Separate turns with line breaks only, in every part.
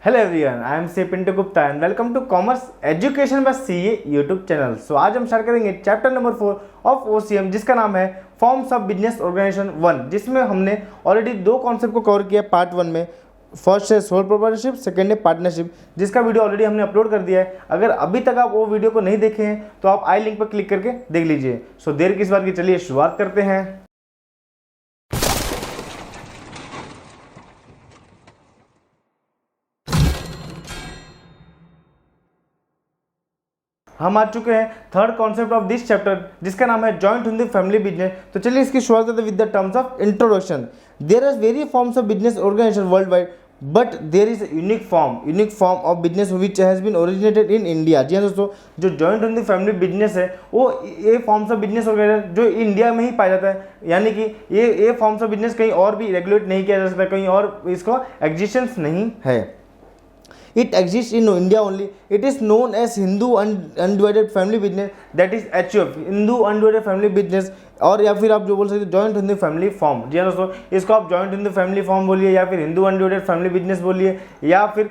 Hello everyone, I am C Pintu Gupta and welcome to commerce education by CA YouTube channel. So आज हम start करेंगे chapter number 4 of OCM, जिसका नाम है forms of business organisation 1, जिसमें हमने ऑलरेडी दो कॉन्सेप्ट को कवर किया पार्ट 1 में। फर्स्ट है सोल प्रोप्राइटरशिप, सेकंड है पार्टनरशिप, जिसका वीडियो ऑलरेडी हमने अपलोड कर दिया है। अगर अभी तक आप वो वीडियो को नहीं देखे हैं तो आप आई लिंक पर क्लिक करके देख लीजिए। सो देर किस बात की, चलिए शुरुआत करते हैं। हम आ चुके हैं third concept of this chapter, जिसका नाम है joint in the family business. तो चलिए इसकी शुरुआत करते हैं with the terms of introduction. There are very forms of business organization worldwide, but there is unique form of business which has been originated in India. जी हाँ दोस्तों, जो joint in the family business है वो ये forms of business organization जो India में ही पाया जाता है, यानी कि ये फॉर्म्स ऑफ बिजनेस कहीं और भी रेगुलेट नहीं किया जा सकता, कहीं और इसका एग्जिस्टेंस नहीं है। It exists in India only. It is known as Hindu Undivided Family Business, that is HUF, Hindu Undivided Family Business, और या फिर आप जो बोल सकते हैं जॉइंट हिंदू फैमिली फॉर्म। जी हाँ दोस्तों, इसको आप जॉइंट हिंदू फैमिली फॉर्म बोलिए या फिर हिंदू अनडिवाइडेड फैमिली बिजनेस बोलिए या फिर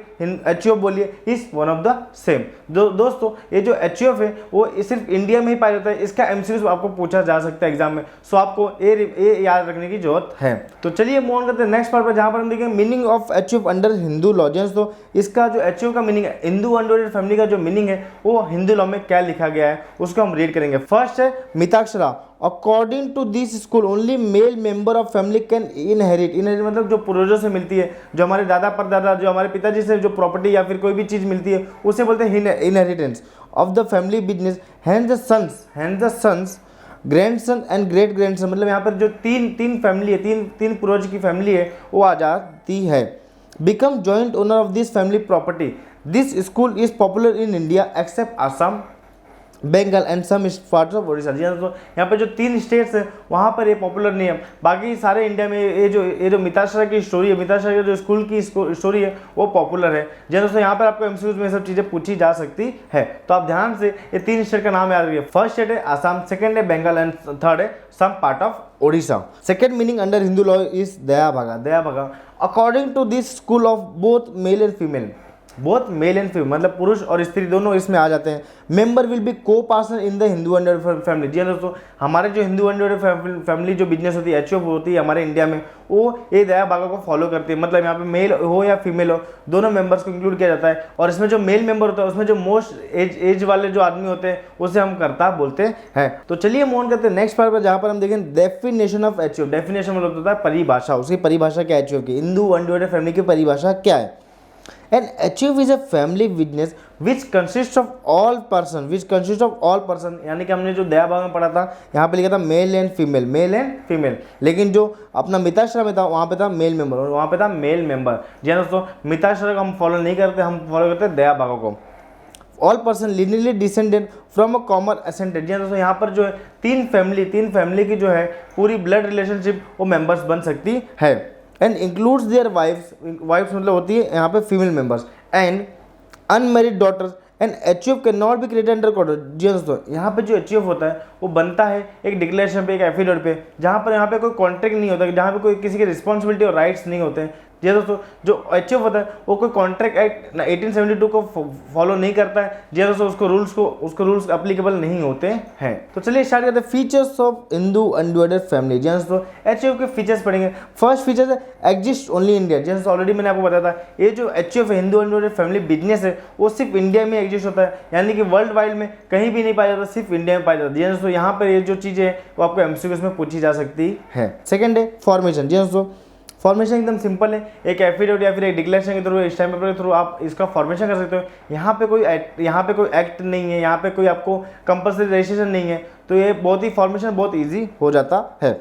HUF बोलिए, is one of the same. दोस्तों ये जो HUF है वो सिर्फ इंडिया में ही पाया जाता है। इसका एमसीक्यू आपको पूछा जा सकता है एग्जाम में, सो आपको ये याद रखने की जरूरत है। तो चलिए मूव ऑन करते हैं नेक्स्ट पार्ट पर, जहाँ पर हम देखेंगे meaning of HUF under Hindu law. जी दोस्तों, इसका जो HUF का मीनिंग है, हिंदू अनडिवाइडेड फैमिली का जो मीनिंग है वो हिंदू लॉ में क्या लिखा गया है उसको हम रीड करेंगे। फर्स्ट है Mitakshara. According to this school only male member of family can inherit मतलब जो पूर्वजों से मिलती है, जो हमारे दादा परदादा, जो हमारे पिताजी से जो प्रॉपर्टी या फिर कोई भी चीज़ मिलती है उसे बोलते हैं inheritance of the family business. Hand the sons grandson and great grandson, मतलब यहाँ पर जो तीन फैमिली है, तीन पूर्वज की फैमिली है वो आ जाती है। Become joint owner of this family property. This school is popular in India except Assam, Bengal and some parts of Odisha. जी तो यहाँ पे जो 3 स्टेट्स हैं वहाँ पर ये पॉपुलर नहीं है, बाकी सारे इंडिया में ये जो मिताक्षरा की स्टोरी है, मिताक्षरा जो स्कूल की स्टोरी है वो पॉपुलर है। जी दोस्तों, यहाँ पर आपको एमसीक्यूज में सब चीज़ें पूछी जा सकती है, तो आप ध्यान से ये 3 स्टेट का नाम याद रखिए। फर्स्ट स्टेट है आसाम, सेकंड है बंगाल एंड थर्ड है some part of Odisha. Second meaning under Hindu law is Daya Bhaga. According to this school of both male and female मतलब पुरुष और स्त्री दोनों इसमें आ जाते हैं। Member will be co partner in the Hindu undivided family. जी दोस्तों, हमारे जो हिंदू अनडिवाइडेड फैमिली जो बिजनेस होती है, HUF होती है हमारे इंडिया में, वो ये दया भागा को फॉलो करती है। मतलब यहाँ पे मेल हो या फीमेल हो, दोनों मेंबर्स को इंक्लूड किया जाता है। और इसमें जो मेल मेंबर होता है उसमें जो मोस्ट एज वाले जो आदमी होते हैं उसे हम कर्ता बोलते हैं। तो चलिए मूव ऑन करते हैं नेक्स्ट पार्ट पर, जहाँ पर हम देखें डेफिनेशन ऑफ HUF। डेफिनेशन मतलब होता है परिभाषा, उसकी परिभाषा क्या है HUF की, हिंदू अनडिवाइडेड फैमिली की परिभाषा क्या है। And HUF is a family business which consists of all person, यानी कि हमने जो दया भाग में पढ़ा था यहाँ पे लिखा था मेल एंड फीमेल, लेकिन जो अपना मिताक्षरा में था वहाँ पे था मेल मेंबर और वहाँ पे था मेल मेंबर। जी दोस्तों, मिताक्षरा को हम फॉलो नहीं करते, हम फॉलो करते हैं दया भाग को। All person linearly descendant from a common ascendant. जी दोस्तों, यहाँ पर जो है तीन फैमिली की जो है पूरी ब्लड रिलेशनशिप वो मेंबर्स बन सकती है। एंड इंक्लूड्स देयर वाइफ्स मतलब होती है यहाँ पे female members, and unmarried daughters. And HUF can not be created under court. जी दोस्तों, यहाँ पे जो HUF होता है वो बनता है एक डिक्लेरेशन पे, एक एफिडेविट पे, जहाँ पर यहाँ पे कोई कॉन्ट्रैक्ट नहीं होता, जहाँ पे कोई किसी की रिस्पॉन्सिबिलिटी और राइट्स नहीं होते हैं। जी दोस्तों, जो HUF होता है वो कोई कॉन्ट्रैक्ट एक्ट 1872 को फॉलो नहीं करता है। जी दोस्तों, उसको रूल्स अप्लीकेबल नहीं होते हैं। तो चलिए स्टार्ट करते हैं features of Hindu undivided family. जी दोस्तों, HUF के फीचर्स पढ़ेंगे। फर्स्ट फीचर है एग्जिस्ट ओनली इंडिया। जी दोस्तों, ऑलरेडी मैंने आपको बताया था ये जो HUF है, हिंदू अनडिवाइडेड फैमिली बिजनेस है, वो सिर्फ इंडिया में एग्जिस्ट होता है, यानी कि वर्ल्ड वाइड में कहीं भी नहीं पाया जाता, सिर्फ इंडिया में पाया जाता है। जी दोस्तों, यहाँ पर ये जो चीज़ें है वो आपको एमसीक्यूज में पूछी जा सकती है। सेकेंड है फॉर्मेशन। जी दोस्तों, फॉर्मेशन एकदम सिंपल है, एक एफिडेविट या फिर एक डिक्लेरेशन के थ्रू, स्टैम्प पेपर के थ्रू आप इसका फॉर्मेशन कर सकते हो। यहाँ पे कोई एक्ट नहीं है, यहाँ पे कोई आपको कंपल्सरी रजिस्ट्रेशन नहीं है, तो ये बहुत ही फॉर्मेशन बहुत ईजी हो जाता है।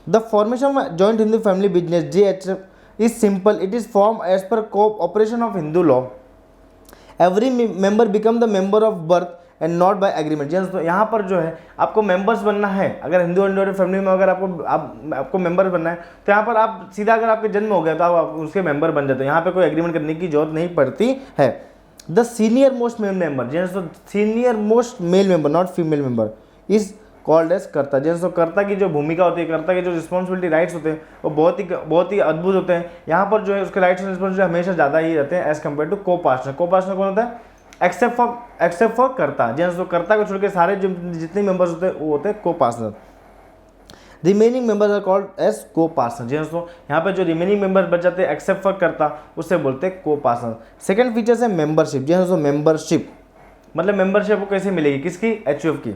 The formation of joint Hindu family business JHF is simple, it is form as per cooperation of Hindu law. Every member become the member of birth and not by agreement. जी दोस्तों, यहाँ पर जो है आपको मेंबर्स बनना है, अगर हिंदू अनडिवाइडेड फैमिली में अगर आपको मेंबर बनना है तो यहाँ पर आप सीधा, अगर आपके जन्म हो गया तो आप उसके मेंबर बन जाते हो, यहाँ पे कोई एग्रीमेंट करने की जरूरत नहीं पड़ती है। The senior most male member, जी दोस्तों, senior most male member not female member is called as karta. जैसे कर्ता की जो भूमिका होती है, कर्ता की जो रिस्पॉन्सिबिलिटी राइट्स होते हैं वो बहुत ही अद्भुत होते हैं। यहाँ पर जो है उसके राइट्स और रिस्पॉन्सिबिलिटी हमेशा ज़्यादा ही रहते हैं एज कम्पेयर टू को पार्टनर। को पार्टनर कौन होता है? एक्सेप्ट फॉर कर्ता। जैसे कर्ता को छोड़ के सारे जो जितने मेंबर्स होते हैं वो होते हैं co partner. Remaining members are called as co partner. जी दोस्तों, यहाँ पे जो रिमेनिंग मेंबर्स बच जाते हैं एक्सेप्ट फॉर करता, उससे बोलते हैं को पार्टनर। सेकंड फीचर है मेंबरशिप। जी दोस्तों, मेंबरशिप मतलब मेंबरशिप को कैसे मिलेगी, किसकी? एचयूएफ की।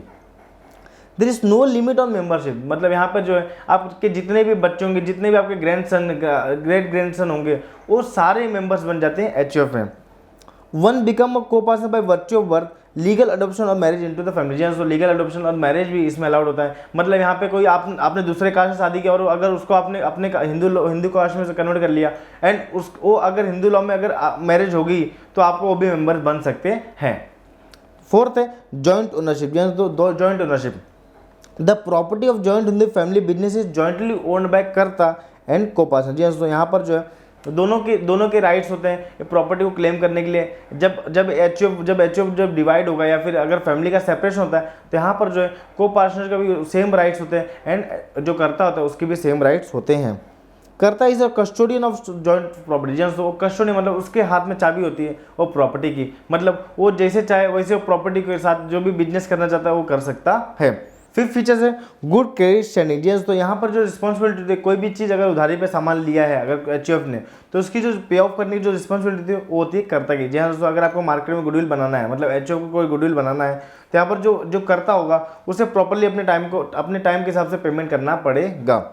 There is no limit on membership, मतलब यहाँ पर जो है आपके जितने भी बच्चे होंगे, जितने भी आपके ग्रेट ग्रैंडसन होंगे, वो सारे मेंबर्स बन जाते हैं एचयूएफ में। वन बिकम अ को partner by virtue of birth, legal adoption और मैरिज इनटू द फैमिली। जी तो लीगल अडॉप्शन और मैरिज भी इसमें अलाउड होता है। मतलब यहाँ पे कोई आपने दूसरे कास्ट से शादी किया और अगर उसको आपने अपने हिंदू कास्ट में से कन्वर्ट कर लिया एंड वो अगर हिंदू लॉ में अगर मैरिज होगी तो आपको वो भी मेंबर बन सकते हैं। फोर्थ है जॉइंट ओनरशिप। दो joint ownership. The property of joint in the family business is jointly owned by कर्ता एंड को पार्टनर। जी तो यहाँ पर जो है दोनों के राइट्स होते हैं प्रॉपर्टी को क्लेम करने के लिए। जब एचयूएफ डिवाइड होगा या फिर अगर फैमिली का सेपरेशन होता है तो यहाँ पर जो है को पार्टनर का भी सेम राइट्स होते हैं एंड जो कर्ता होता है उसके भी सेम राइट्स होते हैं। कर्ता is a custodian of joint property. जैसे वो कस्टोडियन मतलब उसके हाथ में चाबी होती है वो प्रॉपर्टी की, मतलब वो जैसे चाहे वैसे वो प्रॉपर्टी के साथ जो भी बिजनेस करना चाहता है वो कर सकता है। फिफ्थ फीचर है गुड क्रेडिट स्टैंडिंग। जी तो यहाँ पर जो रिस्पॉन्सिबिलिटी होती है, कोई भी चीज़ अगर उधारी पे सामान लिया है अगर एचयूएफ ने, तो उसकी जो पे ऑफ करने की जो रिस्पॉन्सिबिलिटी थी वो होती है कर्ता की। जी दोस्तों, अगर आपको मार्केट में गुडविल बनाना है, मतलब एचयूएफ को कोई गुडविल बनाना है, तो यहाँ पर जो कर्ता होगा उसे प्रॉपरली अपने टाइम के हिसाब से पेमेंट करना पड़ेगा।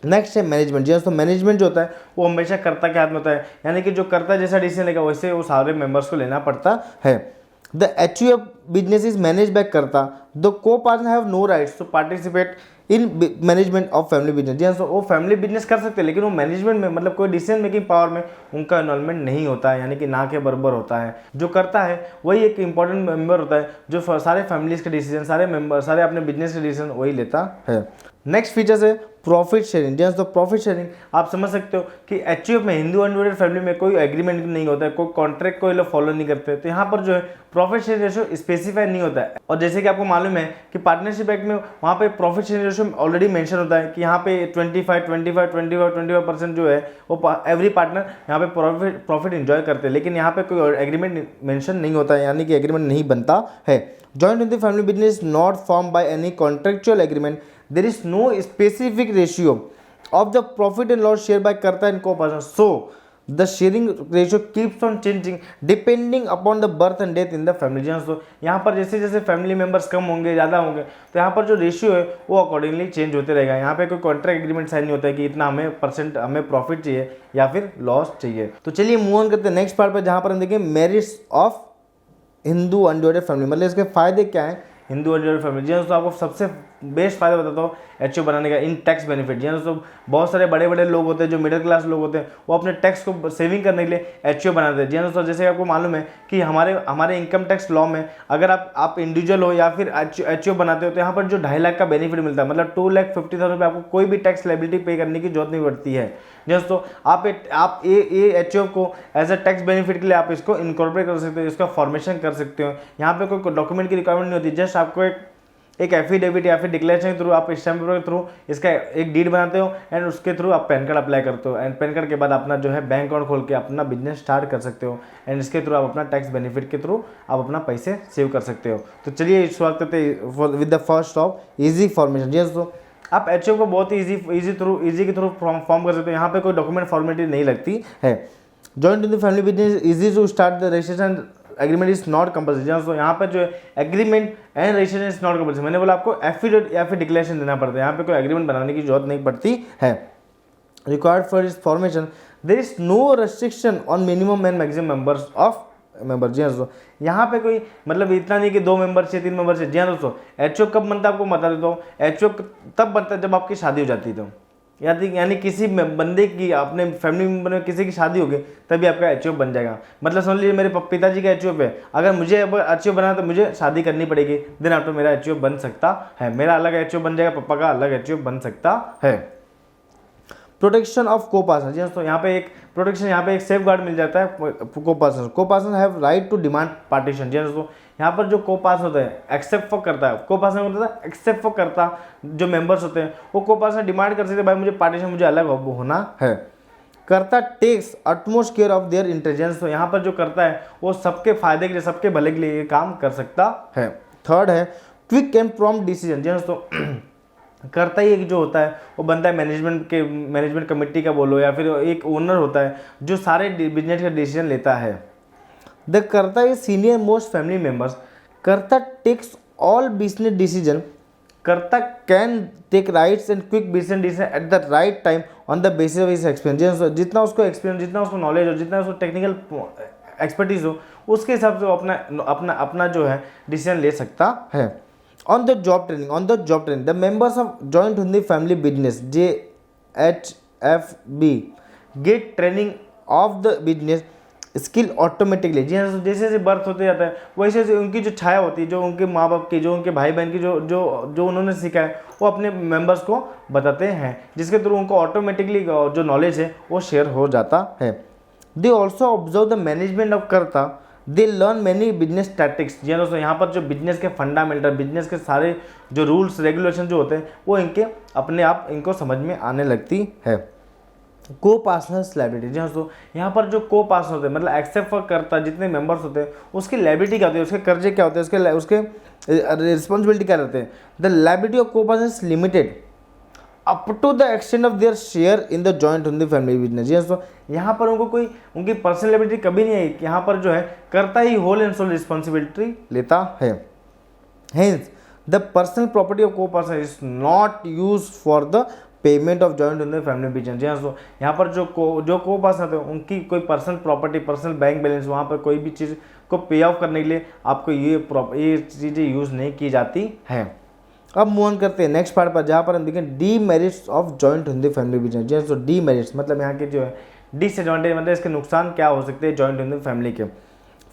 नेक्स्ट है मैनेजमेंट। जी दोस्तों, मैनेजमेंट जो होता है वो हमेशा कर्ता के हाथ में होता है, यानी कि जो कर्ता जैसा डिसीजन लेगा वैसे वो सारे मेंबर्स को लेना पड़ता है। The HUF business is manage by karta, the co partner have no rights to participate in management of family business. जी वो फैमिली बिजनेस कर सकते हैं लेकिन वो मैनेजमेंट में मतलब कोई डिसीजन मेकिंग पावर में उनका इन्वॉल्वमेंट नहीं होता है, यानी कि ना के बराबर होता है। जो करता है वही एक इंपॉर्टेंट मेंबर होता है जो सारे फैमिलीज के डिसीजन, सारे अपने बिजनेस के डिसीजन वही लेता है। नेक्स्ट फीचर्स है प्रॉफिट शेयरिंग। जैसे तो प्रॉफिट शेयरिंग आप समझ सकते हो कि एचयूएफ में हिंदू अनडिवाइडेड फैमिली में कोई एग्रीमेंट नहीं होता है, कोई कॉन्ट्रैक्ट को ये लोग फॉलो नहीं करते, तो यहाँ पर जो है प्रॉफिट शेयरिंग रेशियो स्पेसिफाई नहीं होता है। और जैसे कि आपको मालूम है कि पार्टनरशिप एक्ट में वहाँ पे profit sharing ratio already mention होता है कि यहाँ पे 25% जो है वो एवरी पार्टनर यहाँ पे प्रॉफिट एंजॉय करते हैं, लेकिन यहाँ पे कोई एग्रीमेंट मेंशन नहीं होता है, यानी कि एग्रीमेंट नहीं बनता है। Joint in the family business not form by any contractual agreement, there is no specific ratio of the profit and loss shared by karta and co-partner, so the sharing ratio keeps on changing depending upon the birth and death in the family। तो यहाँ पर जैसे जैसे family members कम होंगे ज़्यादा होंगे तो यहाँ पर जो रेशियो है वो अकॉर्डिंगली चेंज होते रहेगा। यहाँ पे कोई कॉन्ट्रैक्ट एग्रीमेंट साइन नहीं होता है कि इतना हमें प्रॉफिट चाहिए या फिर लॉस चाहिए। तो चलिए मूव ऑन करते हैं नेक्स्ट पार्ट पर, जहाँ पर हम देखें merits of Hindu undivided family, मतलब इसके फायदे क्या हैं हिंदू अनडिवाइडेड फैमिली। जी दोस्तों, आपको सबसे बेस्ट फायदा बताता हूँ एचयूएफ बनाने का इन टैक्स बेनिफिट। जी दोस्तों, बहुत सारे बड़े बड़े लोग होते हैं जो मिडिल क्लास लोग होते हैं वो अपने टैक्स को सेविंग करने के लिए एचयूएफ बनाते हैं। जी दोस्तों, जैसे आपको मालूम है कि हमारे इनकम टैक्स लॉ में अगर आप इंडिविजुअल हो या फिर एचयूएफ बनाते हो तो यहाँ पर जो 2.5 लाख का बेनिफिट मिलता है, मतलब 2,50,000 रुपये आपको कोई भी टैक्स लायबिलिटी पे करने की जरूरत नहीं पड़ती है। दोस्तों, आप ये एचयूएफ को एज अ टैक्स बेनिफिट के लिए आप इसको इनकॉर्पोरेट कर सकते हो, इसका फॉर्मेशन कर सकते हो। यहाँ पे कोई डॉक्यूमेंट की रिक्वायरमेंट नहीं होती, जस्ट आपको एक एफिडेविट या फिर डिक्लेरेशन के थ्रू आप स्टैम्प पेपर के थ्रू इसका एक डीड बनाते हो एंड उसके थ्रू आप पैन कार्ड अप्लाई करते हो एंड पैन कार्ड के बाद अपना जो है बैंक अकाउंट खोल के अपना बिजनेस स्टार्ट कर सकते हो एंड इसके थ्रू आप अपना टैक्स बेनिफिट के थ्रू आप अपना पैसे सेव कर सकते हो। तो चलिए शुरुआत करते हैं with the first of easy formation. जी दोस्तों, आप एचयूएफ को बहुत ही इजी के थ्रू फॉर्म कर सकते हो, यहाँ पे कोई डॉक्यूमेंट फॉर्मेलिटी नहीं लगती है। Joint in the family business easy to start the registration agreement is not compulsory. तो यहाँ पर जो है agreement and registration is not compulsory, मैंने बोला आपको एफिडेविट या फिर डिक्लेरेशन देना पड़ता है, यहाँ पे कोई एग्रीमेंट बनाने की जरूरत नहीं पड़ती है। रिक्वायर्ड फॉर इस formation there is no restriction on minimum and maximum members of member. जी दोस्तों, यहाँ पे कोई मतलब इतना नहीं कि 2 मेंबर से 3 मेंबर से। जी हाँ दोस्तों, एचओ कब बनता है आपको बता देता हूँ, एचओ तब बनता है जब आपकी शादी हो जाती है, तो यानी किसी बंदे की अपने फैमिली मेंबर में किसी की शादी होगी तभी आपका एचओ बन जाएगा। मतलब समझ लीजिए मेरे पिताजी का एचओ है, अगर मुझे एचओ बनाना तो मुझे शादी करनी पड़ेगी, देन आफ्टर मेरा एचओ बन सकता है, मेरा अलग एचओ बन जाएगा, पापा का अलग एचओ बन सकता है। Protection of co partner. जी दोस्तों यहाँ पे एक प्रोटेक्शन, यहाँ पे एक सेफ गार्ड मिल जाता है co partner. Co partner have right to demand partition. जी दोस्तों यहाँ पर जो को पार्टनर होता है एक्सेप्ट फॉर करता है, को पार्टनर होता है एक्सेप्ट फॉर करता, जो मेंबर्स होते हैं वो को पार्टनर डिमांड कर सकते हैं भाई मुझे पार्टीशन, मुझे अलग होना है। Karta takes utmost care of their intelligence. तो यहाँ पर जो करता है वो सबके फायदे के लिए, सबके भले के लिए ये काम कर सकता है। थर्ड है क्विक एंड प्रॉम्प्ट डिसीजन। जी दोस्तों करता ही एक जो होता है वो बनता है मैनेजमेंट कमेटी का बोलो या फिर एक ओनर होता है जो सारे बिजनेस का डिसीजन लेता है। The karta is senior most family members. Karta takes all business decision. Karta can take rights and quick business decision at the right time on the basis of his experience. जितना उसको एक्सपीरियंस, जितना उसको नॉलेज हो, जितना उसको टेक्निकल एक्सपर्टीज हो, उसके हिसाब से वो अपना जो है डिसीजन ले सकता है। On the job training the members of joint Hindu family business JHFB get training of the business skill automatically. जी हाँ, जैसे जैसे बर्थ होते जाता है वैसे वैसे उनकी जो छाया होती है, जो उनके माँ बाप की, जो उनके भाई बहन की जो उन्होंने सीखा है वो अपने मेंबर्स को बताते हैं, जिसके थ्रू उनको ऑटोमेटिकली जो नॉलेज है वो शेयर हो जाता है। They also observe the management of karta. They learn many business tactics. जी हाँ दोस्तों यहाँ पर जो बिजनेस के फंडामेंटल, बिजनेस के सारे जो रूल्स रेगुलेशन जो होते हैं वो इनके अपने आप इनको समझ में आने लगती है। को पार्टनर्स लायबिलिटी। जी हाँ दोस्तों यहाँ पर जो को पार्टनर होते हैं मतलब एक्सेप्ट फॉर करता जितने मेंबर्स होते हैं उसकी लायबिलिटी क्या होती है, उसके कर्जे क्या होते हैं, उसके रिस्पॉन्सिबिलिटी क्या रहते हैं। The liability of co partners limited up to the extend of their share in the joint Hindu family business. जी दोस्तों यहाँ पर उनको कोई उनकी पर्सनल लायबिलिटी कभी नहीं है, यहाँ पर जो है करता ही होल एंड सोल रिस्पॉन्सिबिलिटी लेता है। Hence the personal property of co partner is not use for the payment of joint Hindu family business. जी दोस्तों यहाँ पर जो को पार्टनर थे उनकी कोई personal property, personal bank balance, वहाँ पर कोई भी चीज़ को पे ऑफ करने के लिए आपको ये चीज़ें यूज़ नहीं की जाती हैं। अब मूव ऑन करते हैं नेक्स्ट पार्ट पर, जहाँ पर हम देखें demerits of joint Hindu family business. जी दोस्तों डी मेरिट्स मतलब यहाँ के जो है डिसएडवांटेज मतलब इसके नुकसान क्या हो सकते हैं जॉइंट हिंदी फैमिली के।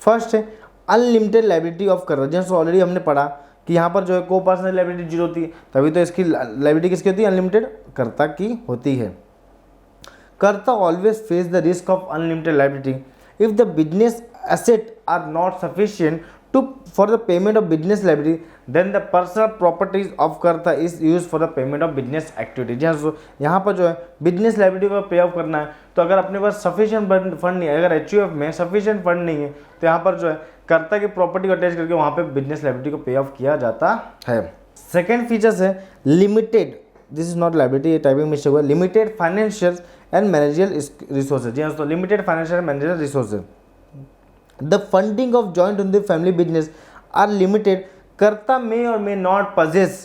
फर्स्ट है अनलिमिटेड लायबिलिटी ऑफ करता। जैसे ऑलरेडी हमने पढ़ा कि यहाँ पर जो है को पर्सनल लायबिलिटी जीरो होती है, तभी तो इसकी लायबिलिटी किसकी होती है, अनलिमिटेड करता की होती है। Karta always face the risk of unlimited liability if the business asset are not sufficient for the payment of business liability, then the personal properties of करता is used for the payment of business activity। जहाँ यहाँ पर जो है business liability को पे of करना है तो अगर अपने पास सफिशिएंट फंड नहीं है, अगर HUF में सफिशिएंट फंड नहीं है तो यहाँ पर जो है कर्ता की प्रॉपर्टी को अटैच करके वहाँ पे बिजनेस लाइबिलिटी को पे ऑफ किया जाता है। सेकेंड फीचर्स है limited, this is not liability, ये टाइपिंग मिस्टेक हुआ, limited financial and managerial resources. जी हाँ, limited financial and managerial resources. The funding of joint in the family business are limited। करता may or may not possess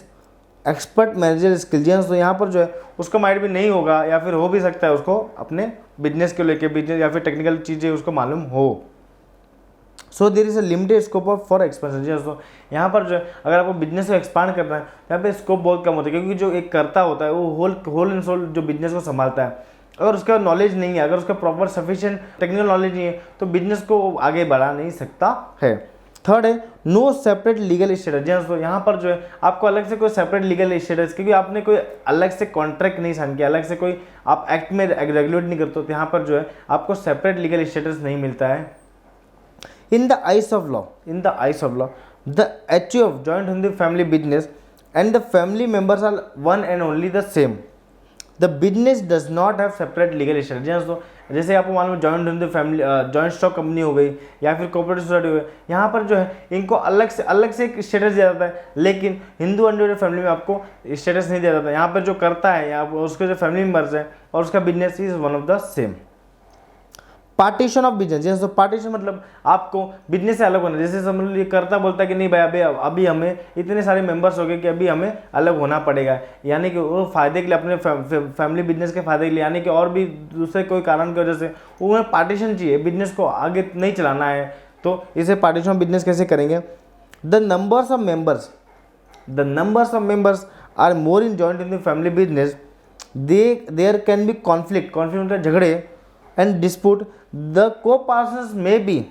expert managerial skills। तो यहाँ पर जो है उसका माइंड भी नहीं होगा या फिर हो भी सकता है उसको अपने बिजनेस को लेके बिजनेस या फिर टेक्निकल चीज़ें उसको मालूम हो। So there is a limited scope of for expansion. जी दोस्तों यहाँ पर जो है अगर आपको बिजनेस को एक्सपांड करना है यहाँ पे स्कोप बहुत कम होता है, क्योंकि जो एक करता होता है वो होल एंड सोल जो बिजनेस को संभालता है, अगर उसका नॉलेज नहीं है, अगर उसका प्रॉपर सफिशिएंट टेक्निकल नॉलेज नहीं है तो बिजनेस को आगे बढ़ा नहीं सकता है। थर्ड है नो सेपरेट लीगल स्टेटस। दोस्तों यहाँ पर जो है आपको अलग से कोई सेपरेट लीगल स्टेटस, क्योंकि आपने कोई अलग से कॉन्ट्रैक्ट नहीं साइन किया, अलग से कोई आप एक्ट में रेगुलेट नहीं करते, तो यहाँ पर जो है आपको सेपरेट लीगल स्टेटस नहीं मिलता है। In the eyes of law, the HUF joint Hindu family business and the family members are one and only the same. The business does not have separate legal status. दोस्तों जैसे आपको मालूम joint Hindu family joint stock company हो गई या फिर cooperative society हो गई, यहाँ पर जो है इनको अलग से एक स्टेटस दिया जाता है, लेकिन हिंदू अनडिवाइडेड फैमिली में आपको स्टेटस नहीं दिया जाता। यहाँ पर जो करता है या उसके जो फैमिली मेम्बर्स हैं और उसका business is one of the same. Partition of business. जैसे पार्टीशन मतलब आपको बिजनेस से अलग होना, जैसे समझ लीजिए करता बोलता है कि नहीं भाई अभी हमें इतने सारे मेंबर्स हो गए कि अभी हमें अलग होना पड़ेगा, यानी कि वो फायदे के लिए अपने फैमिली बिजनेस के फायदे के लिए, यानी कि और भी दूसरे कोई कारण की वजह से उन्हें पार्टीशन चाहिए, बिजनेस को आगे नहीं चलाना है, तो इसे पार्टीशन ऑफ बिजनेस कैसे करेंगे। The numbers of members are more in joint in the family business, there can be conflict मतलब झगड़े and dispute, the co partners may be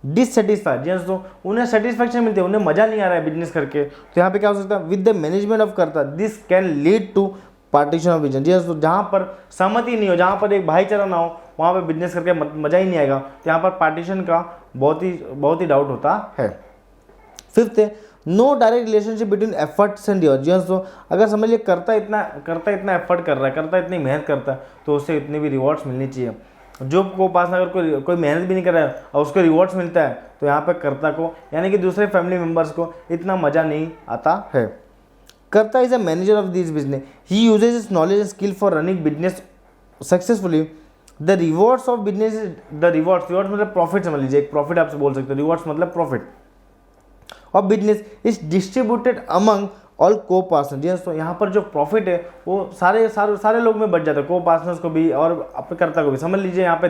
dissatisfied. दोस्तों उन्हें सेटिस्फैक्शन मिलती है, उन्हें मजा नहीं आ रहा है बिजनेस करके, तो यहाँ पे क्या हो सकता है with the management of karta, this can lead to partition of business, जी हाँ, तो जहाँ पर सहमति नहीं हो, जहाँ पर एक भाईचारा ना हो, वहाँ पे बिजनेस करके मजा ही नहीं आएगा। तो यहाँ पर पार्टीशन का बहुत ही डाउट होता है। फिफ्थ है no direct relationship between efforts and reward. तो अगर समझ लिए करता इतना एफर्ट कर रहा है, करता इतनी मेहनत करता है, तो उसे इतनी भी रिवॉर्ड्स मिलनी चाहिए। जो को पास अगर कोई मेहनत भी नहीं कर रहा है और उसको रिवॉर्ड्स मिलता है, तो यहाँ पे कर्ता को यानी कि दूसरे फैमिली मेम्बर्स को इतना मज़ा नहीं आता है। Karta is a manager of this business, he uses his knowledge and skill for running business successfully. The rewards of business, rewards मतलब प्रॉफिट, समझ लीजिए एक प्रॉफिट आपसे बोल सकते हो, रिवॉर्ड्स मतलब profit of business is distributed among all को पार्टनर। जी तो यहाँ पर जो प्रॉफिट है वो सारे लोग में बच जाता है, को पार्टनर्स को भी और कर्ता को भी। समझ लीजिए यहाँ पे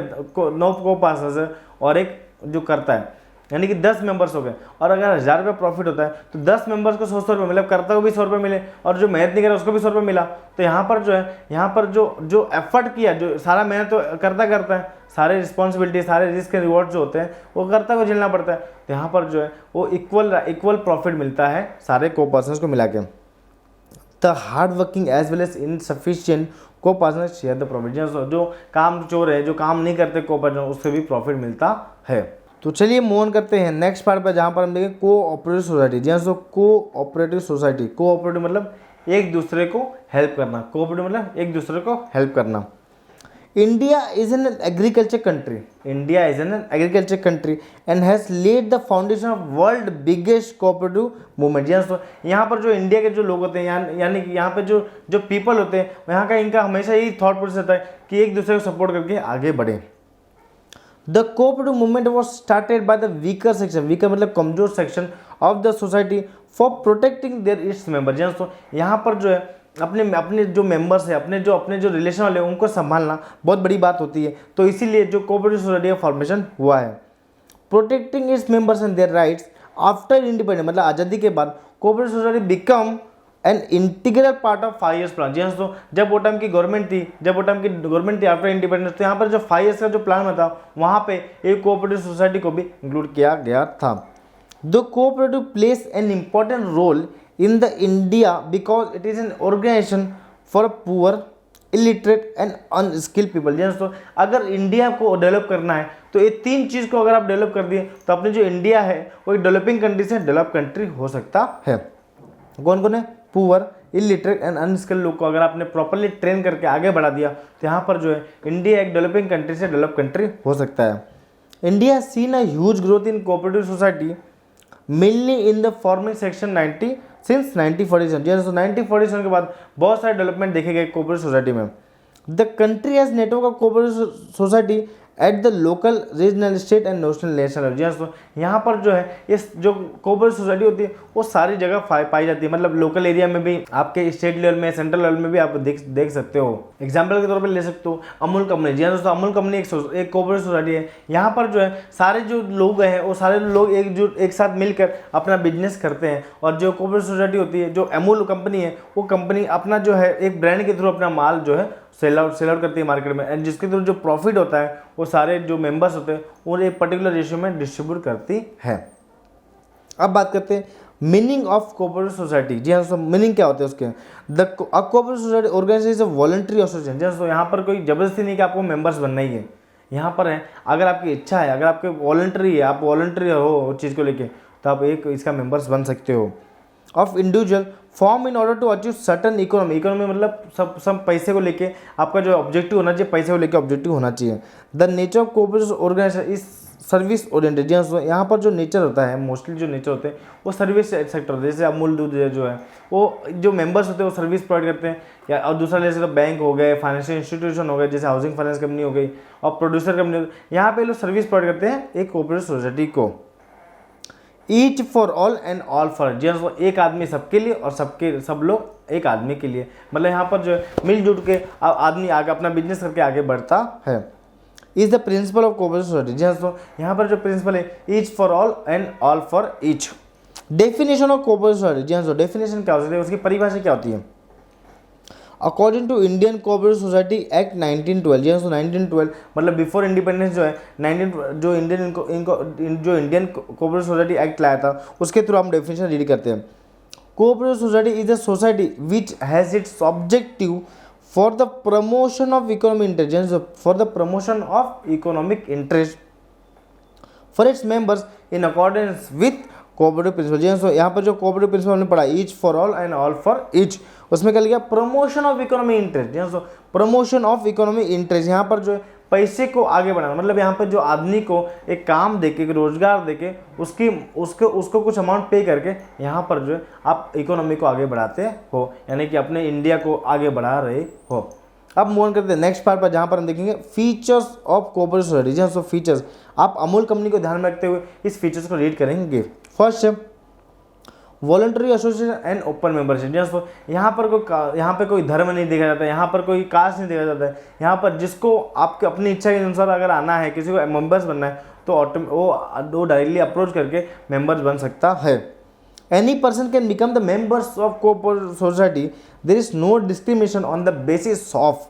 9 को पार्टनर्स है और एक जो करता है, यानी कि 10 मेंबर्स हो गए। और अगर 1000 रुपये प्रॉफिट होता है तो 10 मेंबर्स को 100 रुपये मिले, कर्ता को भी 100 रुपये मिले और जो मेहनत नहीं करा उसको भी 100 रुपये मिला। तो यहाँ पर जो है, यहाँ पर जो एफर्ट किया, जो सारा मेहनत तो करता है, सारे रिस्पॉन्सिबिलिटी, सारे रिस्क के रिवॉर्ड जो होते हैं वो कर्ता को झेलना पड़ता है। तो यहाँ पर जो है वो इक्वल प्रॉफिट मिलता है सारे को पर्सनस को मिला के। The hard working as well as insufficient co partners share the profit. जो काम चोर है, जो काम नहीं करते को पार्टनर, उससे भी प्रॉफिट मिलता है। तो चलिए मूव ऑन करते हैं नेक्स्ट पार्ट पर, जहाँ पर हम देखें कोऑपरेटिव सोसाइटी। जी हाँ, कोऑपरेटिव सोसाइटी, कोऑपरेटिव मतलब एक दूसरे को हेल्प करना, कोऑपरेटिव मतलब एक दूसरे को हेल्प करना। India is an agriculture country. India is an agriculture country and has laid the foundation of world biggest cooperative movement. तो यहाँ पर जो इंडिया के जो लोग होते हैं, यानी कि यहाँ पे जो पीपल होते हैं, यहाँ का इनका हमेशा यही थॉट प्रोसेस रहता है कि एक दूसरे को सपोर्ट करके आगे बढ़े। The cooperative movement was started by the weaker section, weaker मतलब कमजोर section of the society for protecting there its member. तो यहाँ पर जो है अपने जो मेंबर्स है, अपने जो रिलेशन वाले हैं, उनको संभालना बहुत बड़ी बात होती है। तो इसीलिए जो कोऑपरेटिव सोसाइटी का फॉर्मेशन हुआ है। Protecting its members and their rights after independence, मतलब आज़ादी के बाद cooperative society become an integral part of 5 years plan. जी हाँ, तो जब वो टाइम की गवर्नमेंट थी आफ्टर इंडिपेंडेंस, तो यहाँ पर जो 5 ईयर्स का जो प्लान था, वहाँ पे एक कोऑपरेटिव सोसाइटी को भी इंक्लूड किया गया था। The cooperative plays an important role in the India because it is an organization for poor, illiterate and unskilled people। तो अगर इंडिया को डेवलप करना है तो ये 3 चीज़ को अगर आप डेवलप कर दिए तो अपनी जो इंडिया है वो एक डेवलपिंग कंट्री से डेवलप कंट्री हो सकता है। कौन कौन है? पुअर, इलिटरेट एंड अनस्किल्ड लोग को अगर आपने प्रॉपरली ट्रेन करके आगे बढ़ा दिया तो यहाँ पर जो है इंडिया एक डेवलपिंग कंट्री से डेवलप कंट्री हो सकता है। India has seen a huge growth in cooperative society mainly in the forming section 90 since 1947। तो 1947 के बाद बहुत सारे डेवलपमेंट देखे गए कोऑपरेटिव सोसाइटी में। The country has network of cooperative society at the local, regional, state and national level. तो यहाँ पर जो है इस जो कोऑपरेटिव सोसाइटी होती है वो सारी जगह पाई जाती है, मतलब लोकल एरिया में भी, आपके स्टेट लेवल में, सेंट्रल लेवल में भी आप देख सकते हो। एग्जाम्पल के तौर पर ले सकते हो अमूल कंपनी। जी हाँ दोस्तों, अमूल कंपनी एक कोऑपरेटिव सोसाइटी है। यहाँ पर जो है सारे जो लोग हैं वो सारे लोग एक साथ मिलकर अपना बिजनेस करते हैं। और जो कोऑपरेटिव सोसाइटी होती है, जो अमूल कंपनी है, वो कंपनी अपना जो है एक ब्रांड के थ्रू अपना माल जो है सेल आउट करती है मार्केट में, एंड जिसके थ्रू जो प्रॉफिट होता है वो सारे जो मेंबर्स होते हैं वो एक पर्टिकुलर रेशियो में डिस्ट्रीब्यूट करती है। अब बात करते हैं मीनिंग ऑफ कोऑपरेटिव सोसाइटी। जी हाँ दोस्तों, मीनिंग क्या होते हैं उसके? The cooperative society organization is a voluntary association. जी हाँ दोस्तों, यहाँ पर कोई जबरदस्ती नहीं कि आपको मेंबर्स बनना ही है। यहाँ पर है अगर आपकी इच्छा है, अगर आपके वॉलंटरी है, आप वॉलंटरी हो उस चीज़ को लेके, तो आप एक इसका मेंबर्स बन सकते हो। Of individual form in order to achieve certain economy मतलब सब पैसे को लेके आपका जो ऑब्जेक्टिव होना चाहिए, पैसे को लेके ऑब्जेक्टिव होना चाहिए। The nature of cooperative organization is service oriented. जी हाँ, यहाँ पर जो नेचर होता है, मोस्टली जो नेचर होते हैं वो सर्विस सेक्टर होते हैं। जैसे अमूल दूध जो है वो जो मेंबर्स होते हैं वो सर्विस प्रोवाइड करते हैं, या और दूसरा जैसे तो बैंक हो गए, फाइनेंशियल इंस्टीट्यूशन हो गए, जैसे हाउसिंग फाइनेंस कंपनी हो गई और प्रोड्यूसर कंपनी, यहाँ पे लोग सर्विस प्रोवाइड करते हैं एक कोऑपरेटिव सोसाइटी को। Each for all and all for, जी हाँ, एक आदमी सबके लिए और सब लोग एक आदमी के लिए, मतलब यहाँ पर जो है मिलजुल के आदमी आगे अपना बिजनेस करके आगे बढ़ता है। Is the principle of cooperative society. जी हाँ, तो यहाँ पर जो प्रिंसिपल है each for all and all for each. Definition of cooperative society. जी हाँ, डेफिनेशन क्या हो सकती है, उसकी परिभाषा क्या होती है? According to Indian cooperative society act 1912। जी हाँ, 1912 मतलब बिफोर इंडिपेंडेंस जो है जो इंडियन कोऑपरेटिव सोसाइटी एक्ट लाया था उसके थ्रू हम डेफिनेशन रीड करते हैं। Cooperative society is a society which has its objective for the promotion of economic interest, for the promotion of economic interest for its members in accordance with cooperative principle. So यहाँ पर जो cooperative principle हमने पढ़ा, each for all and all for each, उसमें क्या लिखा, promotion of economic interest. So promotion of economic interest, यहाँ पर जो है पैसे को आगे बढ़ाना, मतलब यहाँ पर जो आदमी को एक काम देके, एक रोजगार देके, उसको कुछ अमाउंट पे करके यहाँ पर जो है आप इकोनॉमी को आगे बढ़ाते हो, यानी कि अपने इंडिया को आगे बढ़ा रहे हो। अब मूव ऑन करते हैं नेक्स्ट पार्ट पर, जहाँ पर हम देखेंगे features of cooperative society. So features, आप अमूल कंपनी को ध्यान में रखते हुए इस फीचर्स को रीड करेंगे। फर्स्ट है voluntary association and open membership. जैसे यहाँ पर कोई धर्म नहीं देखा जाता है, यहाँ पर कोई कास्ट नहीं देखा जाता है। यहाँ पर जिसको आपके अपनी इच्छा के अनुसार अगर आना है, किसी को मेंबर्स बनना है, तो वो डायरेक्टली अप्रोच करके मेंबर्स बन सकता है। Any person can become the members of cooperative society, there is no discrimination on the basis of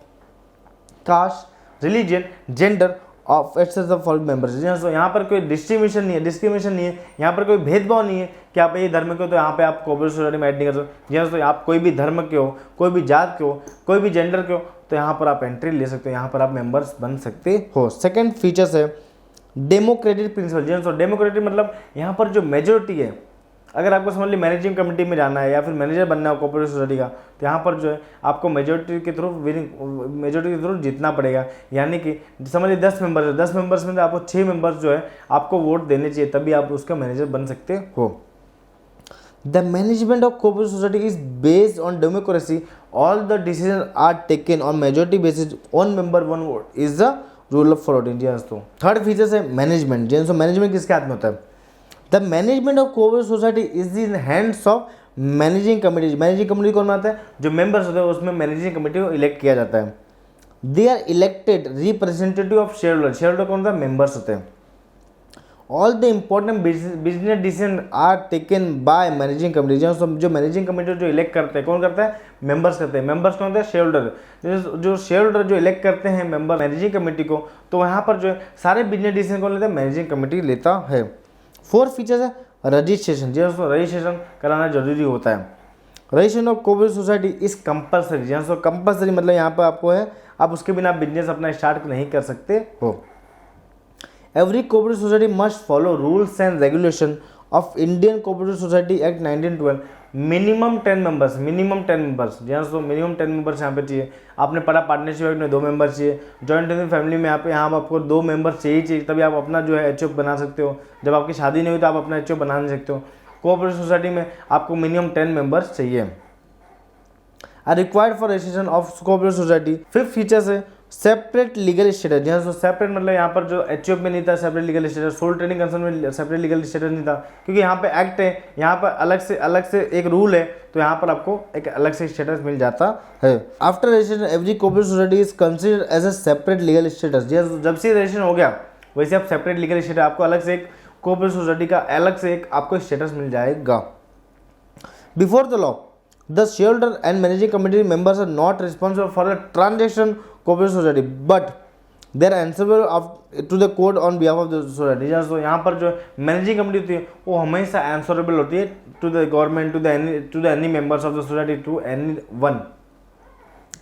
caste, religion, gender of access of for members. यहाँ पर कोई डिस्क्रिमिनेशन नहीं है, यहाँ पर कोई भेदभाव नहीं है कि आप ये धर्म के हो तो यहाँ पे आप कोऑपरेटिव सोसाइटी में ऐड नहीं कर सकते। जैसे तो आप कोई भी धर्म के हो, कोई भी जात के हो, कोई भी जेंडर के हो, तो यहाँ पर आप एंट्री ले सकते हो, यहाँ पर आप मेंबर्स बन सकते हो। सेकेंड फीचर्स है डेमोक्रेटिक प्रिंसिपल। जैसे डेमोक्रेटिक मतलब यहाँ पर जो मेजोरिटी है, अगर आपको समझ लीजिए मैनेजिंग कमेटी में जाना है या फिर मैनेजर बनना है कोऑपरेटिव सोसाइटी का, तो यहाँ पर जो है आपको मेजोरिटी के थ्रू जीतना पड़ेगा। यानी कि समझ लीजिए 10 मेंबर्स है, 10 मेंबर्स में आपको 6 मेंबर्स जो है आपको वोट देने चाहिए, तभी आप उसका मैनेजर बन सकते हो। The management of cooperative society is based on democracy, all the decision are taken on majority basis, one member one vote is the rule of for India. Third features है management. जैसे management किसके हाथ में होता है? The management of cooperative society is in hands of managing committee. Managing committee कौन बनाता है? जो मेंबर्स होते हैं उसमें मैनेजिंग कमेटी को इलेक्ट किया जाता है। They are elected representative of share holder. Shareholder कौन होता है? मेंबर्स होते हैं। All the important business decision are taken by managing committee. जो मैनेजिंग कमेटी जो इलेक्ट करते हैं, कौन करता है? मेंबर्स करते हैं। मेंबर्स कौन होते हैं? Share holder. जो शेयर होल्डर जो इलेक्ट करते हैं मेंबर मैनेजिंग कमेटी को, तो यहाँ पर जो है सारे बिजनेस डिसीजन कौन लेता है? मैनेजिंग कमेटी लेता है। फोर्थ फीचर है रजिस्ट्रेशन। जिसको रजिस्ट्रेशन कराना जरूरी होता है। Registration of cooperative society is compulsory. जिसको कंपलसरी मतलब यहाँ पर आपको है, आप उसके बिना बिजनेस अपना स्टार्ट नहीं कर सकते हो। Every cooperative society must follow rules and regulation of Indian cooperative society act 1912। Minimum 10 members, minimum 10 members. जहाँ मिनिमम 10 मेंबर्स यहाँ पे चाहिए। आपने पढ़ा पार्टनरशिप एक्ट में 2 मेंबर चाहिए। जॉइंट फैमिली में यहाँ आपको 2 मेंबर चाहिए, तभी आप अपना जो है एचओ बना सकते हो। जब आपकी शादी नहीं हुई तो आप अपना एचओ बना नहीं सकते हो। कोऑपरेटिव सोसाइटी में आपको मिनिमम 10 मेंबर्स चाहिए। Are required for registration of cooperative society. Fifth features है सेपरेट लीगल स्टेटस। जहाँ सेपरेट मतलब यहाँ पर जो एचओएफ में नहीं था separate legal status, sole trading concern में सेपरेट लीगल स्टेटस नहीं था, क्योंकि यहाँ पे एक्ट है, यहाँ पर अलग से एक रूल है, तो यहाँ पर आपको एक अलग से स्टेटस मिल जाता है। After registration every cooperative society is considered as a separate legal status. जब से रजिस्ट्रेशन हो गया वैसे आप सेपरेट लीगल स्टेटस, आपको अलग से एक कोऑपरेटिव सोसाइटी का अलग से एक आपको स्टेटस मिल जाएगा। Before the law the shareholder and managing committee members are not responsible for the transaction cooperative society but they are answerable to the court on behalf of the society। तो यहाँ पर जो मैनेजिंग कमेटी होती है वो हमेशा answerable होती है to the government, to the any members of the society, to any one.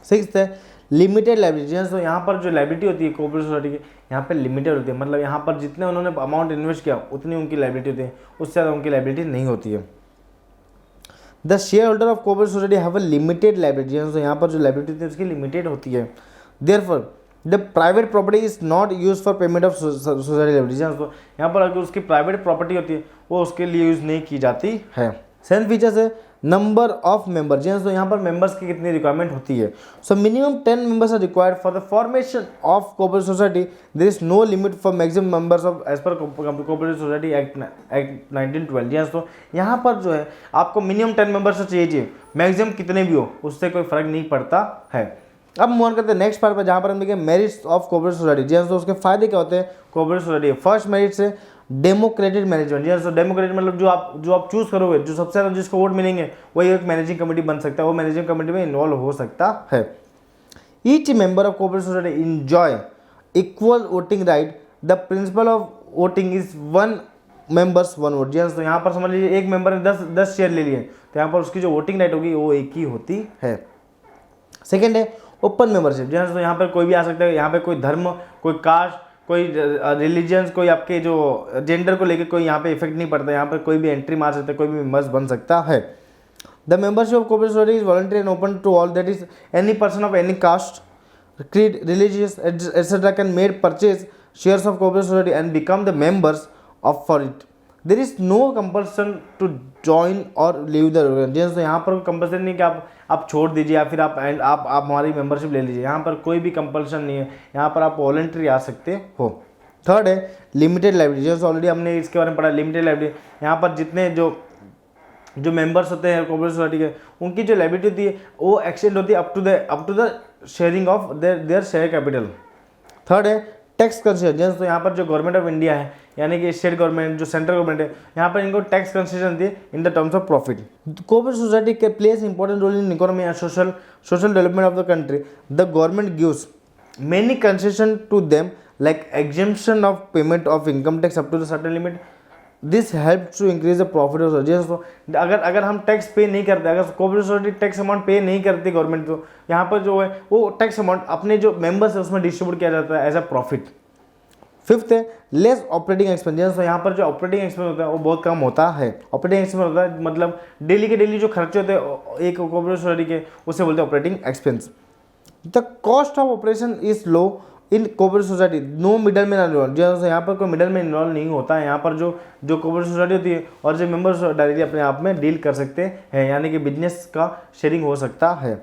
Sixth है लिमिटेड लाइबिलिटी। तो यहाँ पर जो लाइबिलिटी होती है कोऑपरेटिव सोसाइटी की, यहाँ पे लिमिटेड होती है, मतलब यहाँ पर जितने उन्होंने अमाउंट इन्वेस्ट किया उतनी उनकी लाइबिलिटी होती है, उससे ज़्यादा उनकी लाइबिलिटी नहीं होती है। The share holder of cooperative society have a limited liability. तो यहाँ पर जो लाइबिलिटी होती है उसकी लिमिटेड होती है। Therefore the private property is not use for payment of society liability. तो यहाँ पर अगर उसकी प्राइवेट प्रॉपर्टी होती है वो उसके लिए यूज नहीं की जाती है। सेवन फीचर्स है नंबर ऑफ मेंबर। तो यहाँ पर मेंबर्स की कितनी रिक्वायरमेंट होती है? So minimum 10 members are required for the formation of cooperative society. There is no limit for maximum members of as per cooperative society act 1912। तो यहाँ पर जो है आपको मिनिमम 10 मेंबर्स चाहिए, मैक्सिमम कितने भी हो उससे कोई फर्क नहीं पड़ता है। अब मूव ऑन करते हैं नेक्स्ट पार्ट पर, जहाँ पर हम देखें मेरिट्स ऑफ कोऑपरेटिव सोसाइटी। तो उसके फायदे क्या होते हैं कोऑपरेटिव सोसाइटी? फर्स्ट मेरिट से डेमोक्रेटिक मैनेजमेंट। तो डेमोक्रेटिक मतलब जो आप चूज करोगे, जो सबसे ज़्यादा जिसको वोट मिलेंगे वही एक मैनेजिंग कमेटी बन सकता है, वो मैनेजिंग कमेटी में इन्वॉल्व हो सकता है। Each member of cooperative society enjoy equal voting right. The principle of voting is 1 members 1 vote. तो यहाँ पर समझ लीजिए एक मेंबर ने 10 शेयर ले लिए, तो यहाँ पर उसकी जो वोटिंग राइट होगी वो एक ही होती है। सेकेंड है ओपन मेंबरशिप, जी हाँ, तो यहाँ पर कोई भी आ सकता है, यहाँ पे कोई धर्म, कोई कास्ट, कोई रिलीजन्स, कोई आपके जो जेंडर को लेकर कोई यहाँ पे इफेक्ट नहीं पड़ता, यहाँ पर कोई भी एंट्री मार सकता है, कोई भी मेंबर्स बन सकता है। The membership of cooperative society is voluntary and open to all, that is any person of any caste, creed, religious, etc. can made purchase shares of cooperative society and become the members of for it. There is no compulsion to join or leave the organization. तो यहाँ पर compulsion नहीं कि आप छोड़ दीजिए या फिर आप हमारी मेंबरशिप ले लीजिए, यहाँ पर कोई भी कंपल्सन नहीं है, यहाँ पर आप वॉलंटरी आ सकते हो। थर्ड है लिमिटेड लाइबिलिटी, जैसे ऑलरेडी हमने इसके बारे में पढ़ा। लिमिटेड लाइबिलिटी, यहाँ पर जितने जो मेंबर्स होते हैं कोऑपरेटिव सोसाइटी के, उनकी जो लाइबिलिटी होती है वो एक्सटेंड होती है up to the sharing of their share capital. Third है टैक्स कंसेशन, तो यहाँ पर जो गवर्नमेंट ऑफ इंडिया है यानी कि स्टेट गवर्नमेंट, जो सेंट्रल गवर्नमेंट है, यहाँ पर इनको टैक्स कंसेशन दी है in the terms of profit. Cooperative society के plays important role in economy and social development of the country. The government gives many concession to them like exemption of payment of income tax up to the certain limit. This help to increase the profit of society. अगर हम tax पे नहीं करते, अगर cooperative society tax amount पे नहीं करती government, तो यहाँ पर जो है वो टैक्स अमाउंट अपने जो मेंबर्स है उसमें डिस्ट्रीब्यूट किया जाता है एज अ प्रॉफिट। फिफ्थ है लेस ऑपरेटिंग एक्सपेंस, तो यहाँ पर जो ऑपरेटिंग एक्सपेंस होता है वो बहुत कम होता है। ऑपरेटिंग एक्सपेंस होता है मतलब डेली के डेली जो खर्चे होते हैं एक कोऑपरेटिव सोसाइटी के, उसे बोलते हैं operating expense. The cost of operation is low in cooperative society, no middleman involve, यहाँ पर कोई मिडल मैन इन्वॉल्व नहीं होता है। यहाँ पर जो कोऑपरेटिव सोसाइटी होती है और जो मेंबर्स डायरेक्टली अपने आप में डील कर सकते हैं, यानी कि बिजनेस का शेयरिंग हो सकता है।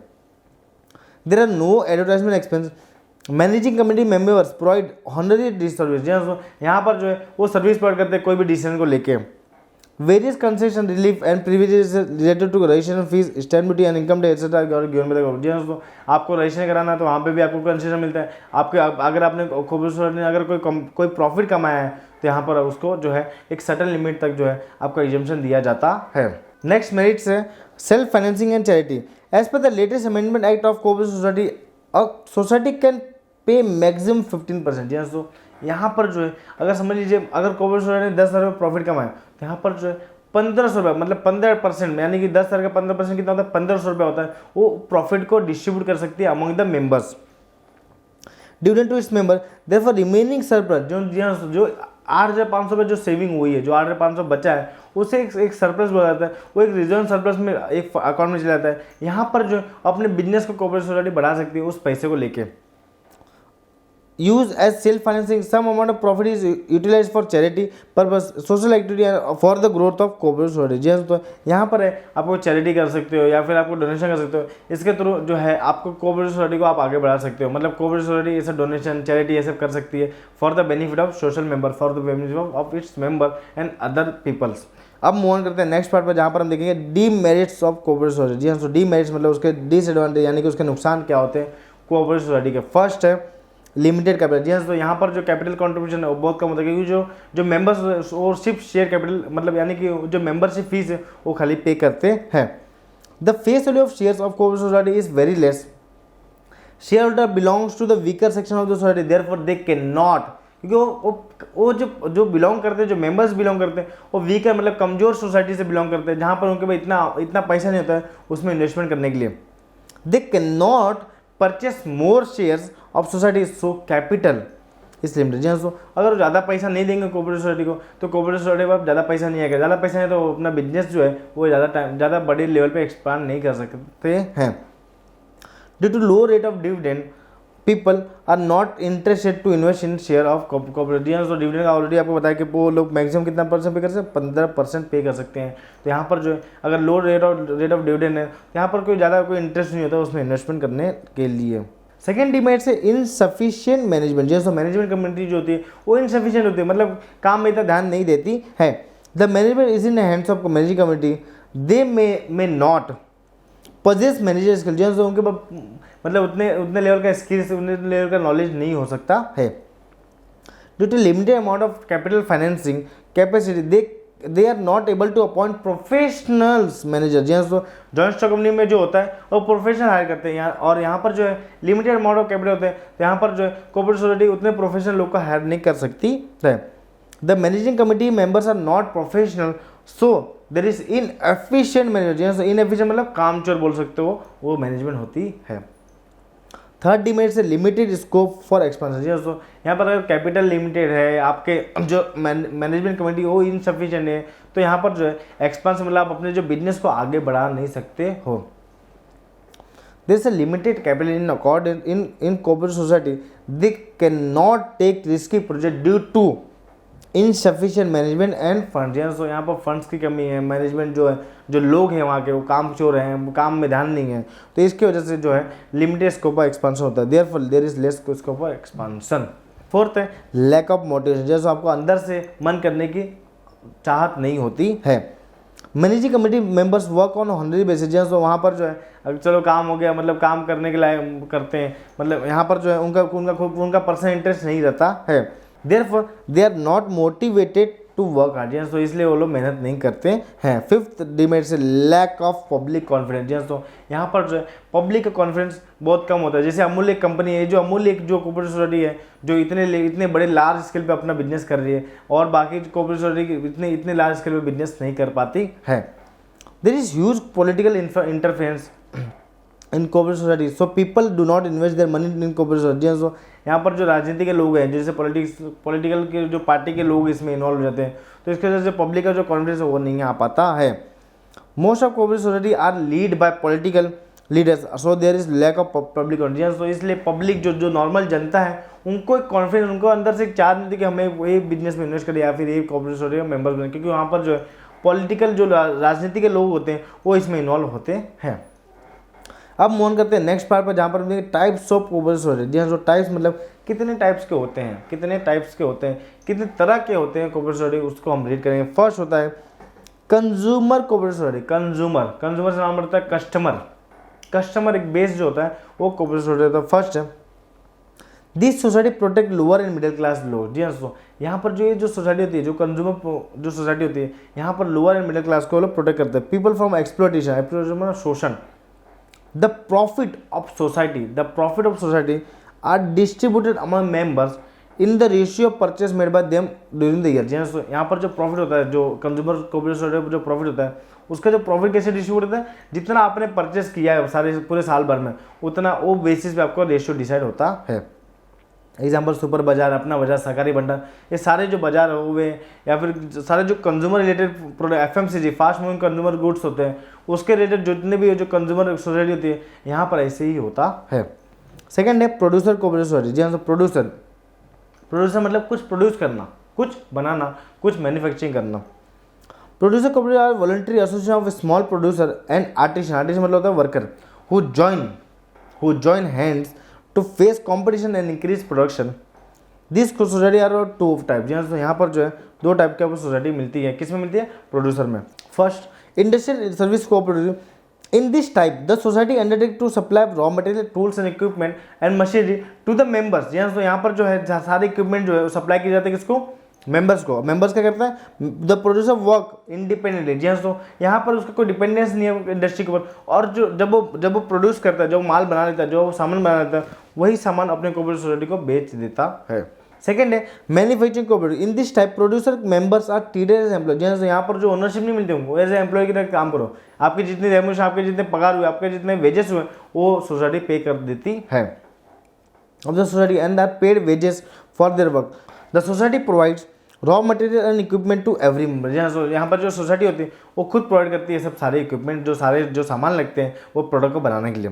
There are no advertisement expense. Managing committee members provide honorary service, यहाँ पर जो है वो सर्विस प्रोवाइड करते हैं कोई भी डिसीजन को लेके। Various concession relief and privileges related to registration fees, stamp duty and income tax etcetera given by the government. तो आपको रजिस्ट्रेशन कराना है तो वहाँ पे भी आपको कंसेशन मिलता है। अगर आपने कोऑपरेटिव सोसाइटी ने अगर कोई प्रॉफिट कमाया है तो यहाँ पर उसको जो है एक सर्टेन लिमिट तक जो है आपको एग्जेम्पशन दिया जाता है। नेक्स्ट मेरिट्स है self financing and charity. As per the latest amendment act of cooperative society, a society can pay maximum 15%। तो यहाँ पर जो है अगर समझ लीजिए अगर कोऑपरेटिव सोसाइटी ने 10,000 रुपये प्रॉफिट कमाया तो यहाँ पर जो है 1,500 रुपये मतलब 15%, यानी कि 10,000 का 15% कितना होता है, 1,500 रुपये होता है, वो प्रॉफिट को डिस्ट्रीब्यूट कर सकती है among the members dividend to its member. Therefore remaining surplus जो 8,500 रुपये जो सेविंग हुई है, जो 8,500 बचा है, उसे एक सरप्लस बोला जाता है, वो एक रिजर्व सरप्लस में एक अकाउंट में चला जाता है। यहाँ पर जो अपने बिजनेस को कोऑपरेटिव सोसाइटी बढ़ा सकती है उस पैसे को लेके। Use as self financing, some amount of profit is utilize for charity purpose, social activity and for the growth of cooperative society. तो यहाँ पर है आपको चैरिटी कर सकते हो या फिर आपको डोनेशन कर सकते हो, इसके थ्रू जो है आपको कोऑपरेटिव सोसाइटी को आप आगे बढ़ा सकते हो। मतलब कोऑपरेटिव सोसाइटी ऐसा डोनेशन चैरिटी ये सब कर सकती है for the benefit of social member, for the benefit of its member and other peoples. अब मूव ऑन करते हैं नेक्स्ट पार्ट पर, जहाँ पर हम देखेंगे डीमेरिट्स ऑफ कोऑपरेटिव सोसाइटी। जी हाँ, तो डीमेरिट्स मतलब उसके डिसएडवांटेज यानी कि उसके नुकसान क्या होते हैं कोऑपरेटिव सोसाइटी के। फर्स्ट है लिमिटेड कैपिटल। जी हाँ, तो यहाँ पर जो कैपिटल कंट्रीब्यूशन है वो बहुत कम होता है, क्योंकि जो मेंबर्स और सिर्फ शेयर कैपिटल मतलब यानी कि जो मेंबरशिप फीस है वो खाली पे करते हैं। The face value of shares of cooperative society is very less. Shareholder belongs to the weaker section of the society, therefore they can not, क्योंकि वो जो बिलोंग करते हैं, जो मेंबर्स बिलोंग करते हैं वो वीकर मतलब कमजोर सोसाइटी से बिलोंग करते हैं, जहाँ पर उनके पास इतना पैसा नहीं होता है उसमें इन्वेस्टमेंट करने के लिए। दे can not purchase more shares of society, so capital इस लिमिटेड। जी हाँ, अगर ज़्यादा पैसा नहीं देंगे कोऑपरेटिव सोसाइटी को तो कोऑपरेटिव सोसाइटी पर ज़्यादा पैसा नहीं आएगा, ज़्यादा पैसा नहीं तो अपना बिजनेस जो है वो ज़्यादा बड़े लेवल पे एक्सपांड नहीं कर सकते हैं। Due to low rate of dividend people are not interested to invest in share of cooperative. जी हाँ, तो डिविडेंड का ऑलरेडी आपको बताया कि वो लोग मैक्सिमम कितना परसेंट पे कर सकते हैं, 15% पे कर सकते हैं। तो यहाँ पर जो है अगर लो रेट ऑफ डिविडेंड है तो यहाँ पर कोई इंटरेस्ट नहीं होता उसमें इन्वेस्टमेंट करने के लिए। सेकेंड डिमेरिट से इनसफिशिएंट मैनेजमेंट। जैसे मैनेजमेंट कम्युनिटी जो होती है वो इनसफिशिएंट होती है, मतलब काम में इतना ध्यान नहीं देती है। The management is in hands of managing community, they may not possess manager skill. जो उनके पास मतलब उतने लेवल का स्किल्स, उतने लेवल का नॉलेज नहीं हो सकता है। Due to limited amount of capital financing capacity they are not able to appoint professionals manager. जी हाँ, तो जॉइंट स्टॉक कंपनी में जो होता है वो प्रोफेशनल हायर करते हैं और यहाँ पर जो है लिमिटेड अमाउंट ऑफ कैपिटल होते हैं, तो यहाँ पर जो है कोऑपरेटिव सोसाइटी उतने प्रोफेशनल लोग को हायर नहीं कर सकती है। The managing committee members are not professional, so there is inefficient management. जी हाँ, इनएफिशिएंट मतलब कामचोर बोल सकते हो, वो मैनेजमेंट होती है। थर्ड डिमेरिट से लिमिटेड स्कोप फॉर एक्सपेंशन। जी दोस्तों, यहाँ पर अगर कैपिटल लिमिटेड है, आपके जो मैनेजमेंट कमेटी वो इनसफिशिएंट है, तो यहाँ पर जो है एक्सपेंशन मतलब आप अपने जो बिजनेस को आगे बढ़ा नहीं सकते हो। There is a limited capital in according in cooperative society, they can not take risky project due to insufficient management and fund. So यहाँ पर फंड्स की कमी है, मैनेजमेंट जो है, जो लोग हैं वहाँ के वो काम चोर हैं, वो काम में ध्यान नहीं है, तो इसकी वजह से जो है लिमिटेड स्कोप ऑफ एक्सपांशन होता है। Therefore there is less scope of expansion. Fourth है लैक ऑफ मोटिवेशन, जैसे आपको अंदर से मन करने की चाहत नहीं होती है। Managing committee members work on honorary basis, जैसे वहाँ पर जो है अब चलो काम हो गया, मतलब काम करने के लायक करते हैं, मतलब यहाँ पर जो है उनका पर्सनल इंटरेस्ट नहीं रहता है। Therefore they are not motivated to work hard, तो इसलिए वो लोग मेहनत नहीं करते हैं। फिफ्थ डिमेरिट से लैक ऑफ पब्लिक कॉन्फिडेंस, तो यहाँ पर जो है पब्लिक का कॉन्फिडेंस बहुत कम होता है। जैसे अमूल एक कंपनी है, जो अमूल एक जो कोऑपरेटिव सोसाइटी है जो इतने बड़े लार्ज स्केल पे अपना बिजनेस कर रही है, और बाकी कोऑपरेटिव सोसाइटी इतने लार्ज स्केल पे बिजनेस नहीं कर पाती है। There is huge political interference in cooperative society, so people do not invest their money in cooperative society. So यहाँ पर जो राजनीति के लोग हैं, जैसे पॉलिटिकल के जो पार्टी के लोग इसमें इन्वॉल्व हो जाते हैं, तो इसकी वजह से पब्लिक का जो कॉन्फिडेंस है वो नहीं आ पाता है। Most of cooperative society are lead by political leaders, so there is lack of public confidence. तो इसलिए पब्लिक जो नॉर्मल जनता है, उनको एक कॉन्फिडेंस, उनको अंदर से एक चाह नहीं थी कि हमें वही बिजनेस में इन्वेस्ट करें या फिर ये कोऑपरेटिव सोसाइटी का मेंबर बने, क्योंकि वहाँ पर जो है पॉलिटिकल जो राजनीति के लोग होते हैं वो इसमें इन्वॉल्व होते हैं। अब मूव करते हैं नेक्स्ट पार्ट पर, जहाँ पर टाइप्स ऑफ कोऑपरेटिव सोसाइटी। जी हाँ, जो टाइप्स मतलब कितने टाइप्स के होते हैं, कितने टाइप्स के होते हैं, कितने तरह के होते हैं कोऑपरेटिव सोसाइटी, उसको हम रीड करेंगे। फर्स्ट होता है कंज्यूमर कोऑपरेटिव सोसाइटी। कंज्यूमर से नाम रहता है कस्टमर एक बेस जो होता है वो कोऑपरेटिव सोसाइटी होता है। फर्स्ट है this society protect lower and middle class लोग। जी हाँ दोस्तों, यहाँ पर जो ये जो सोसाइटी होती है, जो कंज्यूमर जो सोसाइटी होती है, यहाँ पर लोअर एंड मिडिल क्लास को लोग प्रोटेक्ट करते हैं। पीपल फ्रॉम एक्सप्लॉयटेशन मतलब शोषण। The profit of society are distributed among members in the ratio of purchase made by them during the year। यहाँ पर जो प्रॉफिट होता है, जो कंज्यूमर कोऑपरेटिव सोसाइटी जो प्रॉफिट होता है, उसका जो प्रॉफिट कैसे डिस्ट्रीब्यूट होता है, जितना आपने परचेस किया है सारे पूरे साल भर में, उतना वो बेसिस पे आपको रेशियो डिसाइड होता है। एग्जाम्पल सुपर बाजार, अपना बाजार, सहकारी भंडार, ये सारे जो बाजार हुए या फिर सारे जो consumer related product, FMCG fast moving consumer goods होते हैं, उसके रिलेटेड जितने भी जो कंज्यूमर सोसाइटी होती है, यहाँ पर ऐसे ही होता है। सेकंड है प्रोड्यूसर कोऑपरेटिव सोसाइटी। जी हाँ, प्रोड्यूसर मतलब कुछ प्रोड्यूस करना, कुछ बनाना, कुछ मैन्युफैक्चरिंग करना। Producer cooperative are voluntary association of small producer and artisan मतलब होता है worker who join hands to face competition and increase production। This society are two of type। तो यहाँ पर जो है दो टाइप की आपको सोसाइटी मिलती है। किस में मिलती है? प्रोड्यूसर में। First industrial service cooperative. In this type the society undertake to supply raw material, tools and equipment and machinery to the members. तो यहाँ पर जो है सारे इक्विपमेंट जो है सप्लाई की जाती है किसको? मेंबर्स को। मेंबर्स क्या करता है? The producer work independently. जी हाँ, तो यहाँ पर उसका कोई डिपेंडेंस नहीं है इंडस्ट्री के ऊपर, और जो जब वो प्रोड्यूस करता है, जो माल बना लेता है, जो सामान बना लेता है, वही सामान अपने कोऑपरेटिव सोसाइटी को बेच देता है। सेकंड है manufacturing cooperative. In this type producer members are treated as employ. जी हाँ, तो यहाँ पर जो ओनरशिप नहीं मिलती उनको, एज ए एम्प्लॉय की तरह काम करो, आपकी जितनी रेम्यूनरेशन, आपके जितने पगार हुए, आपके जितने वेजेस हुए, वो सोसाइटी पे कर देती है। Of the society and are paid wages for their work. The society provides raw material and equipment to every member. यहाँ पर जो सोसाइटी होती है वो खुद प्रोवाइड करती है सब सारे इक्विपमेंट, जो सामान लगते हैं वो प्रोडक्ट को बनाने के लिए।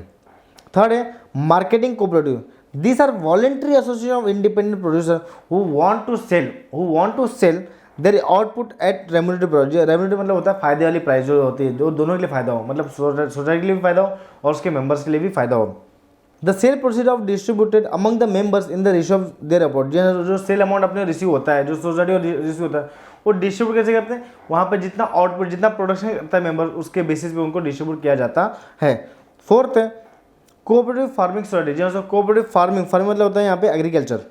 थर्ड है marketing cooperative. These are voluntary association of independent producer who want to sell their output at remunerative price. Remunerative मतलब होता है फायदे वाली प्राइस जो होती है, जो दोनों के लिए फायदा हो, मतलब सोसाइटी के लिए भी फायदा हो और उसके मेंबर्स के लिए भी फायदा हो। The cell proceed of distributed among the members in the ratio of their amount. जो सेल अमाउंट अपने रिसीव होता है, जो सोसाइटी को रिसीव होता है, वो डिस्ट्रीब्यूट कैसे करते हैं? वहाँ पर जितना आउटपुट, जितना प्रोडक्शन करता है मेंबर, उसके बेसिस पे उनको डिस्ट्रीब्यूट किया जाता है। फोर्थ है कोऑपरेटिव फार्मिंग सोसाइटी। जैसे कोऑपरेटिव फार्मिंग मतलब होता है यहाँ पे agriculture.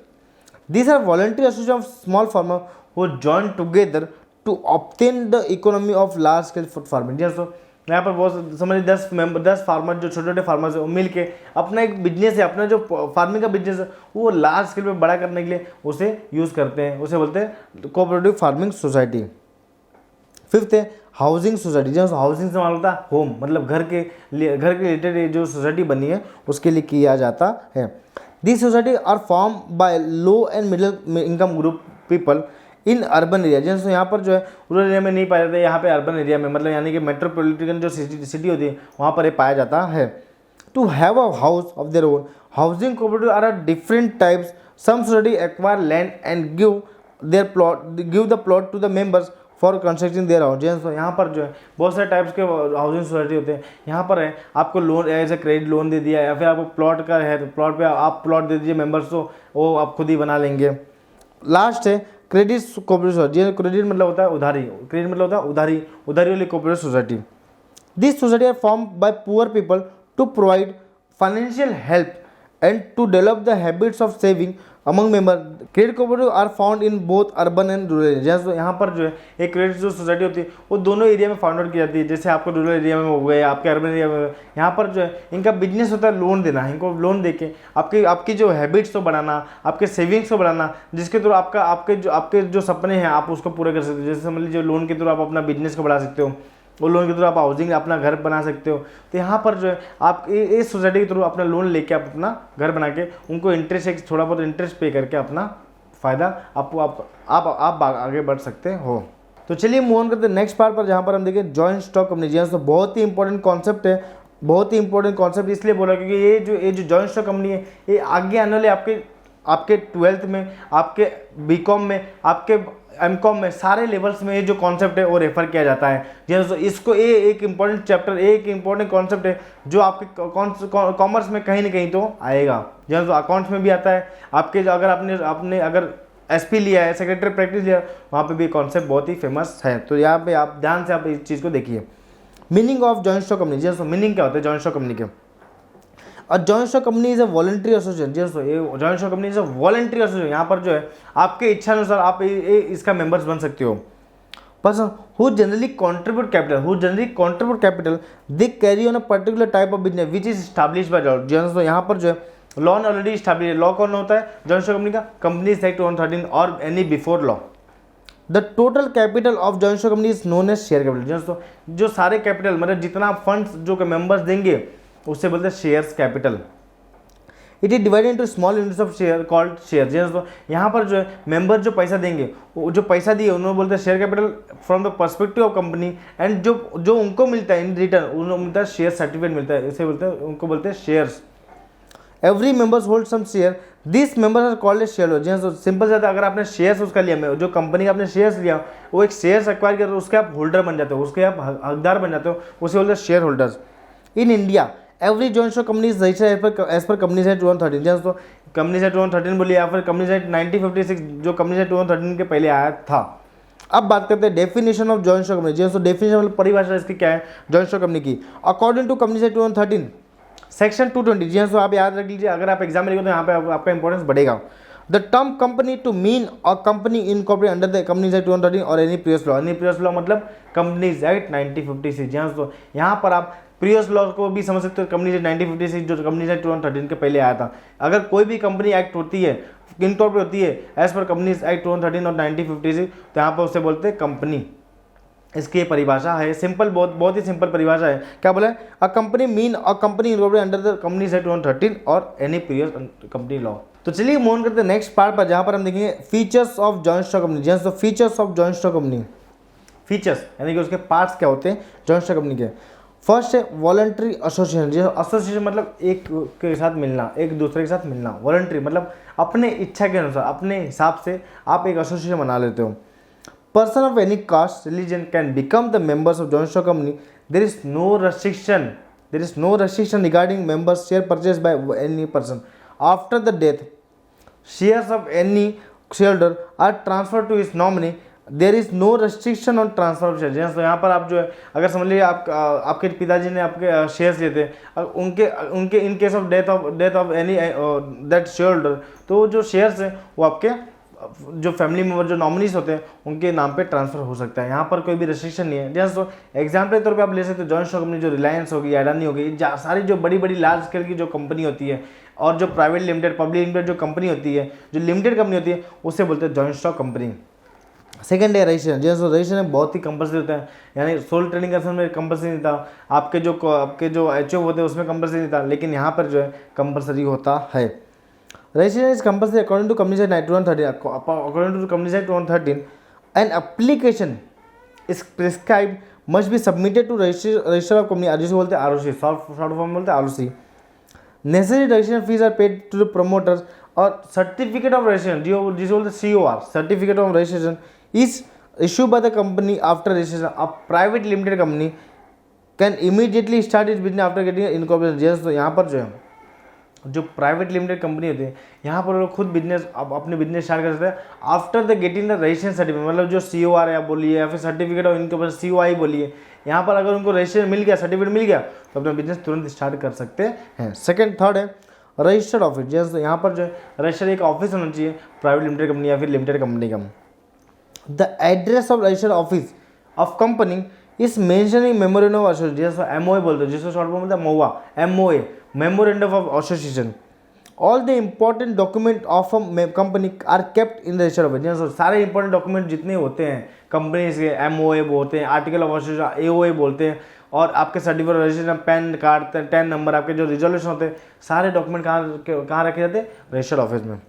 These are voluntary association of small farmer who join together to obtain the economy of large scale food farming. जैसे यहाँ पर बहुत समझिए 10 फार्मर, जो छोटे छोटे फार्मर्स है, वो मिल के अपना एक बिजनेस है, अपना जो फार्मिंग का बिजनेस है वो लार्ज स्केल पे बड़ा करने के लिए उसे यूज़ करते हैं, उसे बोलते हैं कोऑपरेटिव फार्मिंग सोसाइटी। फिफ्थ है हाउसिंग सोसाइटी, जो हाउसिंग से मालूम होता है होम, मतलब घर के रिलेटेड जो सोसाइटी बनी है उसके लिए किया जाता है। This society are form by low and middle income group people in urban area, जैसे यहाँ पर जो है रूरल एरिया में नहीं पाया जाता है, यहाँ पे अर्बन एरिया में, मतलब यानी कि मेट्रोपॉलिटन जो सिटी होती है वहाँ पर ये पाया जाता है। To have a house of their own, housing cooperative are different types, some society acquire land and give the plot to the members for constructing their house. यहाँ पर जो है बहुत सारे टाइप्स के हाउसिंग सोसाइटी होते हैं। यहाँ पर है आपको loan as a credit loan दे दिया, या फिर आपको प्लॉट का है तो प्लॉट पे आप प्लॉट दे दीजिए मेंबर्स को, वो आप खुद ही बना लेंगे। लास्ट है क्रेडिट कोऑपरेटिव सोसाइटी, क्रेडिट मतलब होता है उधारी, क्रेडिट मतलब होता है उधारी, उधारी वाली cooperative society. This society are form by poor people to provide financial help and to develop the habits of saving among member. Credit cooperative are found in both urban and rural area, यहाँ पर जो है एक credit जो society होती है वो दोनों एरिया में फाउंड आउट की जाती है, जैसे आपको रूरल एरिया में हो गए, आपके अर्बन एरिया में। यहाँ पर जो है इनका बिजनेस होता है लोन देना, इनको लोन देके आपकी जो हैबिट्स को बढ़ाना, आपके सेविंग्स को बढ़ाना, जिसके थ्रू आपके जो सपने हैं आप उसको पूरे कर सकते हो। जैसे समझ लीजिए लोन के थ्रू आप अपना बिजनेस को बढ़ा सकते हो, वो लोन के थ्रू आप हाउसिंग अपना घर बना सकते हो। तो यहाँ पर जो है आप इस सोसाइटी के थ्रू अपना लोन लेके आप अपना घर बना के उनको इंटरेस्ट एक थोड़ा बहुत इंटरेस्ट पे करके अपना फ़ायदा आप आगे बढ़ सकते हो। तो चलिए मूव ऑन करते हैं नेक्स्ट पार्ट पर, जहाँ पर हम देखें जॉइंट स्टॉक कंपनी। जी तो बहुत ही इंपॉर्टेंट कॉन्सेप्ट है, बहुत ही इंपॉर्टेंट कॉन्सेप्ट इसलिए बोला क्योंकि ये जो जॉइंट स्टॉक कंपनी है ये आगे आने वाले आपके 12th में, आपके बीकॉम में, आपके एमकॉम में, सारे लेवल्स में ये जो कॉन्सेप्ट है वो रेफर किया जाता है। जैसे इसको ये एक इंपॉर्टेंट चैप्टर, एक इंपॉर्टेंट कॉन्सेप्ट है जो आपके कॉमर्स में कहीं ना कहीं तो आएगा। जैसे अकाउंट्स में भी आता है आपके, अगर आपने अगर एसपी लिया है, सेक्रेटरी प्रैक्टिस लिया, वहाँ पे भी कॉन्सेप्ट बहुत ही फेमस है। तो यहाँ पे आप ध्यान से आप इस चीज़ को देखिए। Meaning of joint stock company, जैसे मीनिंग क्या होता है जॉइंट स्टॉक कंपनी के? A joint stock company is a voluntary association। जी दोस्तों, ये joint stock company is a voluntary association. यहाँ पर जो है आपके इच्छा अनुसार आप इसका मेंबर्स बन सकते हो। Person who generally contribute capital they carry on a particular type of business which is establish by law. दोस्तों यहाँ पर जो है लॉ ऑलरेडी स्टैब्लिश, लॉ कौन होता है? जॉइंट स्टॉक कंपनी का companies act 2013 or any before law. The total capital of joint stock company is known as share capital. दोस्तों जो सारे कैपिटल मतलब जितना फंड्स जो मेंबर्स देंगे उससे बोलते हैं shares capital. It is divided into small units of share called share. तो यहाँ पर जो है मेंबर जो पैसा देंगे, जो पैसा दिए उन्होंने बोलते हैं share capital from the perspective of company, and जो उनको मिलता है इन रिटर्न उन्हें मिलता है शेयर सर्टिफिकेट मिलता है, इसे बोलते हैं, उनको बोलते हैं shares. Every members hold some share, this members are called as shareholder. तो सिंपल से अगर आपने शेयर्स उसका लिया, जो कंपनी का आपने शेयर्स लिया वो एक शेयर्स एक्वायर कर, उसके आप होल्डर बन जाते हो, उसके आप हकदार बन जाते हो, उसे बोलते हैं shareholders. In India every joint stock company is registered as per companies act 2013। तो कंपनीज एक्ट 2013 बोलिए या फिर कंपनीज एक्ट 1956 जो कंपनीज एक्ट 2013 के पहले आया था। अब बात करते हैं definition of joint stock company. तो डेफिनेशन मतलब परिभाषा इसकी क्या है जॉइंट स्टॉक कंपनी की? According to companies act 2013 section 220। जी तो आप याद रख लीजिए, अगर आप एग्जाम में लिखो तो यहाँ पे आपका इंपॉर्टेंस बढ़ेगा। The term company to mean a company incorporated under the companies act 2013 or any previous law. Any previous law मतलब कंपनीज एक्ट 1956। जी तो यहाँ पर आप प्रीवियस लॉ को भी समझ सकते हो, कंपनीज एक्ट 1956 जो कंपनीज एक्ट 2013 के पहले आया था। अगर कोई भी कंपनी एक्ट होती है, इनकॉर्पोरेट होती है एज पर कंपनीज एक्ट 2013 और 1956, तो यहाँ पर उसे बोलते हैं कंपनी। इसकी परिभाषा है सिंपल, बहुत ही सिंपल परिभाषा है। क्या बोला है? A company mean a company incorporated under the companies act 2013 or any previous company law. तो चलिए मूव ऑन करते हैं नेक्स्ट पार्ट पर, जहाँ पर हम देखेंगे features of joint stock company. जैसे तो features of joint stock company, features यानी कि उसके पार्ट्स क्या होते हैं जॉइंट स्टॉक कंपनी के। फर्स्ट है वॉलंटरी एसोसिएशन। जैसे एसोसिएशन मतलब एक के साथ मिलना, एक दूसरे के साथ मिलना। वॉलंटरी मतलब अपने इच्छा के अनुसार, अपने हिसाब से आप एक एसोसिएशन बना लेते हो। Person of any caste religion can become the members of joint stock company. There is no restriction regarding members share purchase by any person after the death. Shares of any shareholder are transfer to his nominee. There is no restriction on transfer of share. तो यहाँ पर आप जो है अगर समझ लीजिए आपके पिताजी ने आपके शेयर्स लिए थे, उनके in case of death of any that share holder, तो जो शेयर्स हैं वो आपके जो फैमिली मेंबर जो नॉमिनीज होते हैं उनके नाम पे ट्रांसफर हो सकता है। यहाँ पर कोई भी रेस्ट्रिक्शन नहीं है। जैसे तो एग्जाम्पल के तौर पे आप ले सकते हो जॉइंट स्टॉक कंपनी जो रिलायंस होगी, अडानी होगी, सारी जो बड़ी लार्ज स्केल की जो कंपनी होती है, और जो प्राइवेट लिमिटेड, पब्लिक लिमिटेड जो कंपनी होती है, जो लिमिटेड कंपनी होती है, उसे बोलते हैं जॉइंट स्टॉक कंपनी। सेकेंड है रजिस्ट्रेशन। जैसे रजिस्ट्रेशन बहुत ही कंपल्सरी होता है, यानी सोल ट्रेडिंग कंपनी में कंपल्सरी नहीं था, आपके जो एच होते हैं उसमें कंपल्सरी नहीं था, लेकिन यहाँ पर जो है कंपल्सरी होता है। Registration is compulsory according to company act 2013, according to company act 2013 an application is prescribe must be submitted to register of company, जिसे बोलते हैं आरओसी, शॉर्ट फॉर्म बोलते हैं ROC. Necessary registration fees are paid to the promoters, और certificate of registration जिसे बोलते हैं COR, certificate of registration is issued by the company after registration. A private limited company can immediately start its business after getting incorporation. जैसे तो यहाँ पर जो है जो प्राइवेट लिमिटेड कंपनी होती है, यहाँ पर लोग खुद बिजनेस अपने बिजनेस स्टार्ट कर सकते हैं after the getting the registration certificate, मतलब जो COR है आप बोलिए या फिर सर्टिफिकेट ऑफ इनकॉर्पोरेशन COI बोलिए, यहाँ पर अगर उनको रजिस्ट्रेशन मिल गया, सर्टिफिकेट मिल गया, तो अपना बिजनेस तुरंत स्टार्ट कर सकते हैं। थर्ड है रजिस्टर्ड ऑफिस। जैसे यहाँ पर जो है रजिस्टर्ड एक ऑफिस होना चाहिए प्राइवेट लिमिटेड कंपनी या फिर लिमिटेड कंपनी का। The address of registered office of company is mentioned in memorandum of association, जैसे MOA बोलते हैं, जिसको शॉर्ट फॉर्म बोलते हैं MOA, MOA, memorandum of association. All the important document of a company are kept in the registered office. जैसे सारे important document जितने होते हैं कंपनी के, MOA बोलते हैं, आर्टिकल ऑफ एसोसिएशन AOA बोलते हैं, और आपके certificate registration, pan card, 10 number, आपके जो रिजोल्यूशन होते हैं, सारे डॉक्यूमेंट कहाँ रखे जाते हैं? रजिस्टर्ड ऑफिस में।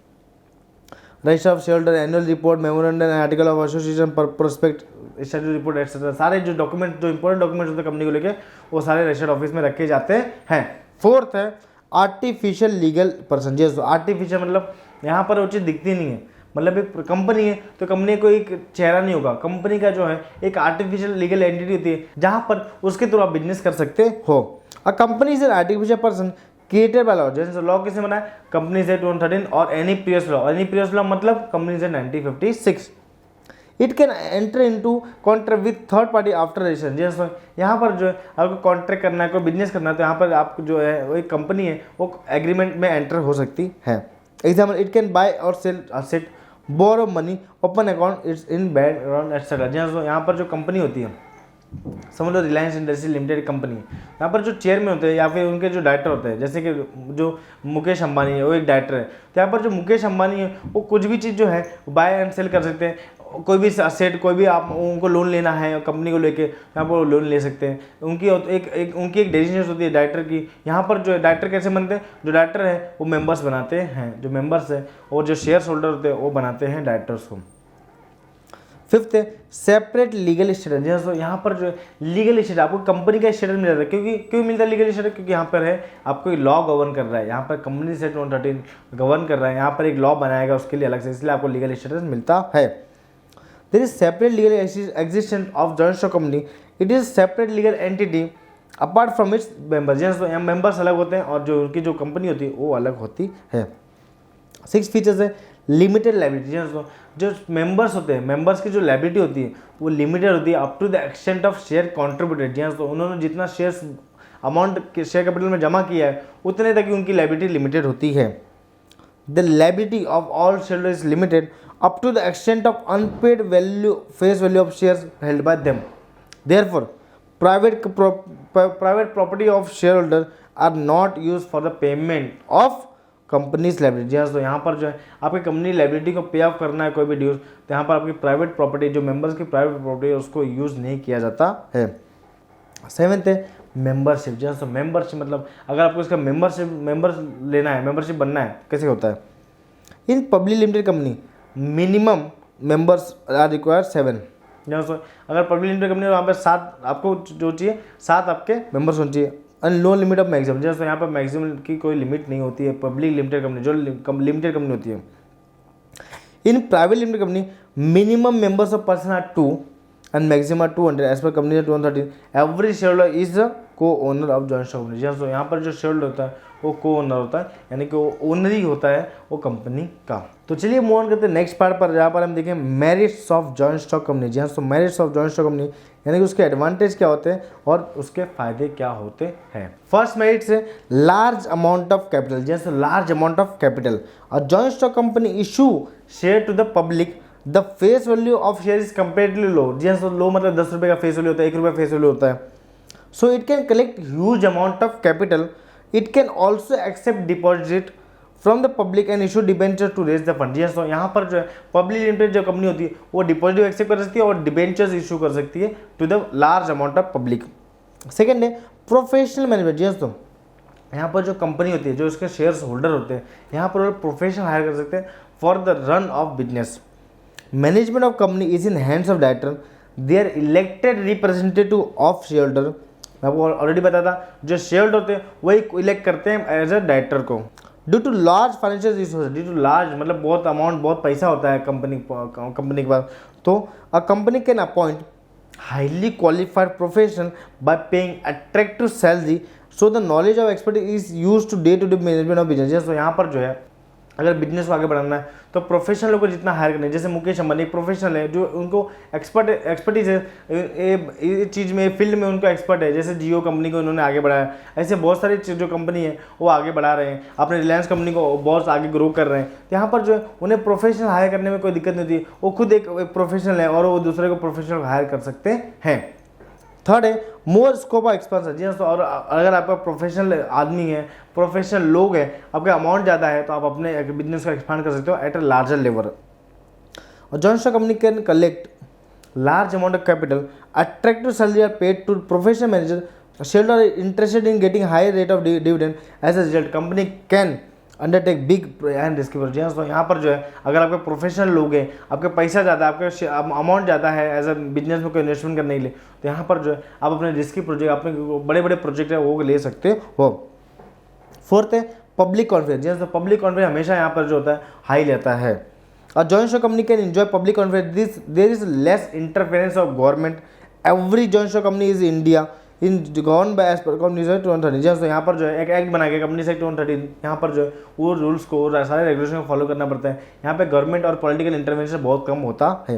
Register of share holder, annual report, memorandum, article of association, prospect, statutory report etcetera, सारे जो डॉक्यूमेंट, जो इंपॉर्टेंट डॉक्यूमेंट होते हैं कंपनी को लेके, वो सारे रजिस्टर्ड ऑफिस में रखे जाते हैं। फोर्थ है आर्टिफिशियल लीगल पर्सन। जैसे आर्टिफिशियल मतलब यहाँ पर वो चीज़ दिखती नहीं है, मतलब एक कंपनी है तो कंपनी को एक चेहरा नहीं होगा, कंपनी का जो है एक आर्टिफिशियल लीगल एंटिटी होती है जहाँ पर उसके थ्रू आप बिजनेस कर सकते हो। A company is an artificial person created by law. जैसे लॉ किसने बनाया? कंपनी से 2013 or any previous law. Any previous law मतलब कंपनी से 1956। It can enter into contract with third party after registration. जैसे यहाँ पर जो है आपको कॉन्ट्रैक्ट करना है, कोई बिजनेस करना है, तो यहाँ पर आपको जो है वो एक कंपनी है वो एग्रीमेंट में एंटर हो सकती है। एग्जाम्पल, इट कैन बाय और sell asset, borrow money, open account its in background etcetera. जैसे यहाँ पर जो कंपनी होती है, समझ लो रिलायंस इंडस्ट्री लिमिटेड कंपनी, यहाँ पर जो चेयरमैन होते हैं या फिर उनके जो डायरेक्टर होते हैं, जैसे कि जो मुकेश अंबानी है वो एक डायरेक्टर है, तो यहाँ पर जो मुकेश अंबानी है वो कुछ भी चीज़ जो है बाय एंड सेल कर सकते हैं। कोई भी असेट, कोई भी आप उनको लोन लेना है कंपनी को लेके, यहाँ पर लोन ले सकते हैं। उनकी एक डेजिग्नेशन होती है डायरेक्टर की। यहाँ पर जो है डायरेक्टर कैसे बनते हैं? जो डायरेक्टर है वो मेंबर्स बनाते हैं, जो मेंबर्स है और जो शेयर होल्डर होते हैं वो बनाते हैं डायरेक्टर्स को। फिफ्थ है सेपरेट लीगल स्टेटस। जैसे यहाँ पर जो है लीगल स्टेटस आपको कंपनी का स्टेटस मिल जाता है। क्यों मिलता है लीगल स्टेटस? क्योंकि यहाँ पर है आपको लॉ गवर्न कर रहा है, यहाँ पर कंपनी से 2013 गवर्न कर रहा है, यहाँ पर एक लॉ बनाएगा उसके लिए अलग से, इसलिए आपको लीगल स्टेटस मिलता है। There is separate legal existence of joint stock company, it is separate legal entity apart from its members. जैसे यहाँ मेंबर्स अलग होते हैं और जो उनकी जो कंपनी होती है वो अलग होती है। 6 फीचर्स है लिमिटेड लायबिलिटी। जो मेंबर्स होते हैं, मेंबर्स की जो लायबिलिटी होती है वो लिमिटेड होती है up to the extent of share contributed. जहाँ तो उन्होंने जितना शेयर्स अमाउंट शेयर कैपिटल में जमा किया है उतने तक की उनकी लायबिलिटी लिमिटेड होती है। The liability of all share is limited up to the extent of unpaid value face value of shares held by them. Therefore private property of share holder are not use for the payment of company's liability. तो यहाँ पर जो है आपकी company liability को पे of करना है कोई भी ड्यूज, तो यहाँ पर आपकी प्राइवेट प्रॉपर्टी, जो मेंबर्स की प्राइवेट प्रॉपर्टी है उसको यूज़ नहीं किया जाता है। 7th है मेंबरशिप। जैसे मेंबरशिप मतलब अगर आपको इसका मेंबर लेना है, मेंबरशिप बनना है, कैसे होता है? In public limited company minimum members are required 7। जैसे अगर पब्लिक लिमिटेड कंपनी वहाँ पर 7 आपको जो चाहिए 7 आपके मेंबर्स होने चाहिए। And no limit of maximum. जैसे यहाँ पर मैक्सिमम की कोई लिमिट नहीं होती है पब्लिक लिमिटेड कंपनी, जो लिमिटेड कंपनी होती है। In private limited company minimum members of person are 2 and maximum are 200 as per company 2013। Every shareholder is the co owner of joint stock company. जैसे यहाँ पर जो share holder होता है वो को ओनर होता है, यानी कि वो ओनर ही होता है वो कंपनी का। तो चलिए मूव ऑन करते हैं नेक्स्ट पार्ट पर, जहाँ पर हम देखें merits of joint stock company. जहाँ तो merits of joint stock company यानी कि उसके एडवांटेज क्या होते हैं और उसके फायदे क्या होते हैं। फर्स्ट मेरिट से लार्ज अमाउंट ऑफ कैपिटल। जैसे लार्ज अमाउंट ऑफ कैपिटल और joint stock company issue share to the public, the face value of share is comparatively low. जैसे लो मतलब 10 रुपये का फेस वैल्यू होता है, 1 रुपये फेस वैल्यू होता है। So it can collect huge amount of capital. It can also accept deposit from the public and issue debenture to raise the fund. तो यहाँ पर जो है पब्लिक लिमिटेड जो कंपनी होती है वो डिपॉजिट एक्सेप्ट कर सकती है और डिबेंचर्स इशू कर सकती है to the large amount of public. Second है प्रोफेशनल मैनेजमेंट। तो यहाँ पर जो कंपनी होती है, जो उसके शेयर्स होल्डर होते हैं, यहाँ पर प्रोफेशनल हायर कर सकते हैं for the run of business. Management of company is in hands of director, they are elected representative of share holder. मैं आपको ऑलरेडी बताया था, जो शेयर होल्डर होते हैं वही इलेक्ट करते हैं एज अ डायरेक्टर को। Due to large financial resource, due to large मतलब बहुत अमाउंट, बहुत पैसा होता है कंपनी के पास, तो a company can appoint highly qualified professional by paying attractive salary, so the knowledge of expert is use to the management of business. तो यहाँ पर जो है अगर बिजनेस को आगे बढ़ाना है तो प्रोफेशनल लोगों को जितना हायर करना है, जैसे मुकेश अंबानी एक प्रोफेशनल है जो उनको एक्सपर्टीज है ये चीज़ में, फील्ड में उनको एक्सपर्ट है, जैसे जियो कंपनी को उन्होंने आगे बढ़ाया, ऐसे बहुत सारी जो कंपनी है वो आगे बढ़ा रहे हैं, अपने रिलायंस कंपनी को बहुत आगे ग्रो कर रहे हैं। तो यहाँ पर जो है उन्हें प्रोफेशनल हायर करने में कोई दिक्कत नहीं होती, वो खुद एक प्रोफेशनल है और वो दूसरे को प्रोफेशनल हायर कर सकते हैं। थर्ड है मोर स्कोप ऑफ एक्सपेंशन। जी तो और अगर आपका प्रोफेशनल आदमी है, प्रोफेशनल लोग हैं, आपका अमाउंट ज़्यादा है तो आप अपने बिजनेस को एक्सपांड कर सकते हो एट अ लार्जर लेवल। और joint stock company can collect large amount of capital, attractive salary are paid to professional manager, shareholder are interested in getting high rate of dividend, as a result company can undertake big and risky projects. तो यहाँ पर जो है अगर आपके professional लोग हैं, आपके पैसा ज़्यादा है, आपके अमाउंट ज़्यादा है एज अ बिजनेस में कोई इन्वेस्टमेंट करने के लिए, तो यहाँ पर जो है आप अपने रिस्की प्रोजेक्ट, अपने बड़े बड़े प्रोजेक्ट है वो ले सकते हो। फोर्थ है पब्लिक कॉन्फिडेंस। तो पब्लिक कॉन्फिडेंस हमेशा यहाँ पर जो होता है हाई रहता है। और joint stock company can enjoy public confidence, this there is less interference of government, every joint stock company is India in govern by as per company act 130। तो यहाँ पर जो है एक एक्ट बना के कंपनी एक्ट 130, यहाँ पर जो है वो रूल्स को, सारे रेगुलेशन को फॉलो करना पड़ता है। यहाँ पे गवर्नमेंट और पॉलिटिकल इंटरवेंशन बहुत कम होता है।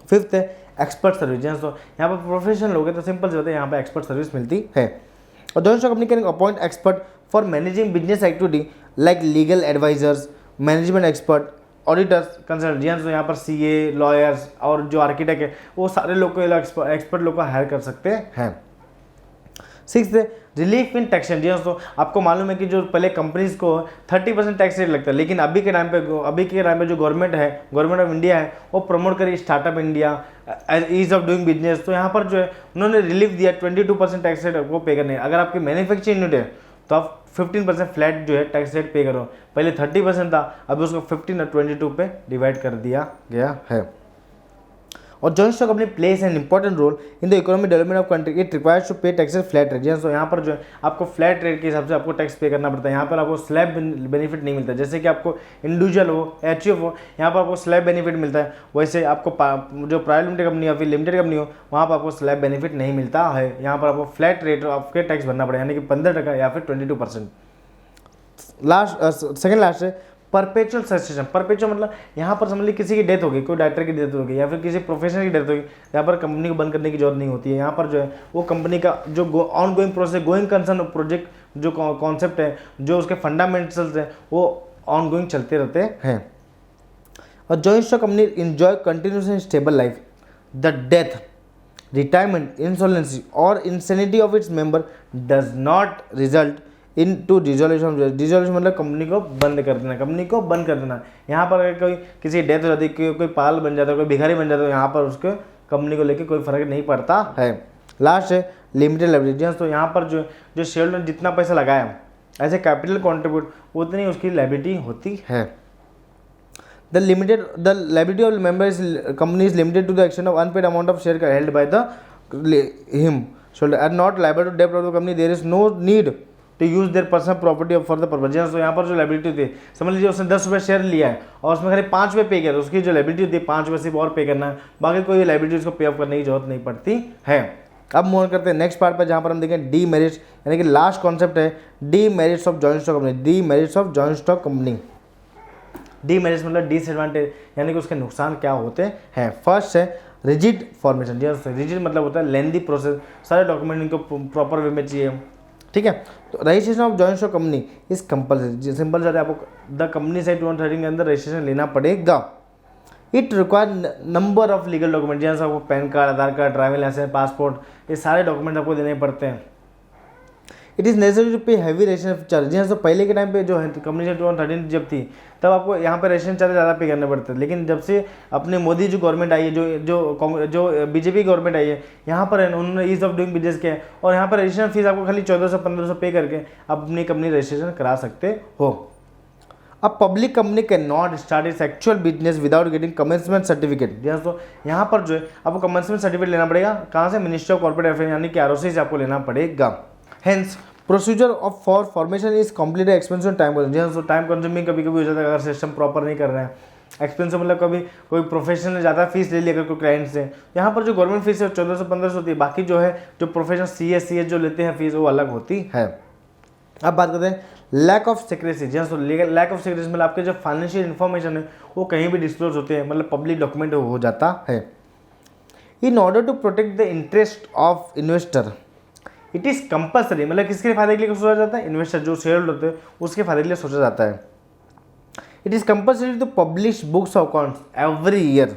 फिफ्थ है एक्सपर्ट सर्विस। तो यहाँ पर प्रोफेशनल लोग हैं तो सिंपल से होता है, यहाँ पे एक्सपर्ट सर्विस मिलती है। और joint stock company can appoint expert for managing business activity like legal advisers, management expert, auditors, consultants. तो यहाँ पर सीए, लॉयर्स और जो आर्किटेक्ट है वो सारे लोग को एक्सपर्ट लोग को हायर कर सकते हैं। Six relief in taxation. तो आपको मालूम है कि जो पहले कंपनीज को 30% टैक्स रेट लगता है, लेकिन अभी के टाइम पे जो गवर्नमेंट है, गवर्नमेंट ऑफ इंडिया है, वो प्रमोट करी startup India, ease of doing business. तो यहाँ पर जो है उन्होंने रिलीफ दिया 22% टैक्स रेट आपको पे करने। अगर आपकी मैन्युफैक्चरिंग यूनिट है तो आप 15% फ्लैट जो है टैक्स रेट पे करो। पहले 30% था, अभी उसको 15 और 22 पे डिवाइड कर दिया गया है। और joint stock company plays an important role in the economic development of country, it requires to pay taxes flat rate. तो यहाँ पर जो है आपको फ्लैट रेट के हिसाब से आपको टैक्स पे करना पड़ता है। यहाँ पर आपको स्लैब बेनिफिट नहीं मिलता, जैसे कि आपको इंडिविजुअल हो, एचयूएफ हो, यहाँ पर आपको स्लैब बेनिफिट मिलता है। वैसे आपको जो प्राइवेट लिमिटेड कंपनी या फिर लिमिटेड कंपनी हो वहाँ पर आपको स्लैब बेनिफिट नहीं मिलता है। यहाँ पर आपको फ्लैट रेट आपके टैक्स भरना पड़ेगा, यानी कि 15% या फिर 22%। सेकेंड लास्ट है परपेचुअल सक्सेशन। परपेचुअल मतलब यहाँ पर समझ लीजिए किसी की डेथ हो गई, कोई डायरेक्टर की डेथ हो गई या फिर किसी प्रोफेशनल की डेथ हो गई, यहाँ पर कंपनी को बंद करने की जरूरत नहीं होती है। यहाँ पर जो है वो कंपनी का जो on going process, going concern project जो कॉन्सेप्ट है, जो उसके फंडामेंटल्स हैं, वो ऑन गोइंग चलते रहते हैं। और joint stock company enjoy continuous and stable life, the death, retirement, insolvency और insanity of its member does not result in to dissolution. Dissolution मतलब कंपनी को बंद कर देना, कंपनी को बंद कर देना। यहाँ पर अगर कोई किसी डेथ हो जाती है, कोई पाल बन जाता है, कोई भिखारी बन जाता है, यहाँ पर उसके कंपनी को लेकर कोई फर्क नहीं पड़ता है। लास्ट है लिमिटेड लायबिलिटी। तो यहाँ पर जो शेयर होल्डर जितना पैसा लगाया ऐसे कैपिटल कॉन्ट्रीब्यूट उतनी उसकी लायबिलिटी होती है। The liability of member is company is limited to the extent of unpaid amount of share held by the him shoulder are not liable to डेब्ट of the company, there is no need to use their personal property for the purpose. तो यहाँ पर जो liability थी, समझ लीजिए उसने 10 रुपये शेयर लिया है और उसमें खाली 5 रुपये पे किया, तो उसकी जो लायबिलिटी होती है 5 रुपये सिर्फ और पे करना है, बाकी कोई लायबिलिटी उसको पे ऑफ करने की जरूरत नहीं पड़ती है। अब मूव करते हैं नेक्स्ट पार्ट पर, जहाँ पर हम देखें डी मेरिट्स, यानी कि लास्ट कॉन्सेप्ट है D merits of joint stock company. D merits of joint stock company, D merits मतलब डिसएडवांटेज, यानी कि उसके नुकसान क्या होते हैं। फर्स्ट है रिजिड फॉर्मेशन। रिजिड मतलब होता है लेंदी प्रोसेस, सारे डॉक्यूमेंट इनको प्रॉपर वे में चाहिए, ठीक है। तो registration of joint stock company is compulsory. Simple से आपको द कंपनी एक्ट 130 के अंदर रजिस्ट्रेशन लेना पड़ेगा। It require number of legal document, जैसे आपको पैन कार्ड, आधार कार्ड, ड्राइविंग लाइसेंस, पासपोर्ट, ये सारे डॉक्यूमेंट आपको देने पड़ते हैं। इट इज़ नेसेसरी टू पे हैवी रेजिस्ट्रेशन चार्ज। जी हाँ, तो पहले के टाइम पे जो है कंपनी जब 2013 जब थी तब आपको यहाँ पे रजिस्ट्रेशन चार्ज ज़्यादा पे करने पड़ते थे, लेकिन जब से अपने मोदी जो गवर्नमेंट आई है, जो बीजेपी गवर्नमेंट आई है, यहाँ पर उन्होंने ईज ऑफ डूइंग बिजनेस किया है और यहाँ पर रजिस्ट्रेशन फीस आपको खाली 1400-1500 पे करके आप अपनी कंपनी रजिस्ट्रेशन करा सकते हो। अब public company can not start its actual business without getting commencement certificate. जी तो यहाँ पर जो है आपको कमेंसमेंट सर्टिफिकेट लेना पड़ेगा, कहाँ से? मिनिस्ट्री ऑफ कॉर्पोरेट अफेयर यानी कि आरओसी से आपको लेना पड़ेगा। Hence procedure of for formation is complete expensive time consuming. जी टाइम कंज्यूमिंग कभी कभी हो जाता है अगर सिस्टम प्रॉपर नहीं कर रहे हैं। एक्सपेंसिव मतलब कभी कोई प्रोफेशनल ने ज़्यादा फीस ले ली अगर कोई क्लाइंट से, यहाँ पर जो गवर्नमेंट फीस है 1400-1500 होती है, बाकी जो है जो प्रोफेशनल सी एस जो लेते हैं फीस वो अलग होती है। अब बात करते हैं लैक ऑफ सिक्रेसी। जी तो लैक ऑफ सिक्रेसी मतलब आपके जो फाइनेंशियल इन्फॉर्मेशन है वो कहीं भी डिस्क्लोज होते हैं, मतलब पब्लिक डॉक्यूमेंट हो जाता है। In order to protect the interest of investor it is compulsory, मतलब किसके फायदे के लिए सोचा जाता है? इन्वेस्टर जो शेयर होल्डर होते हैं उसके फायदे के लिए सोचा जाता है। It is compulsory to publish books of accounts every year.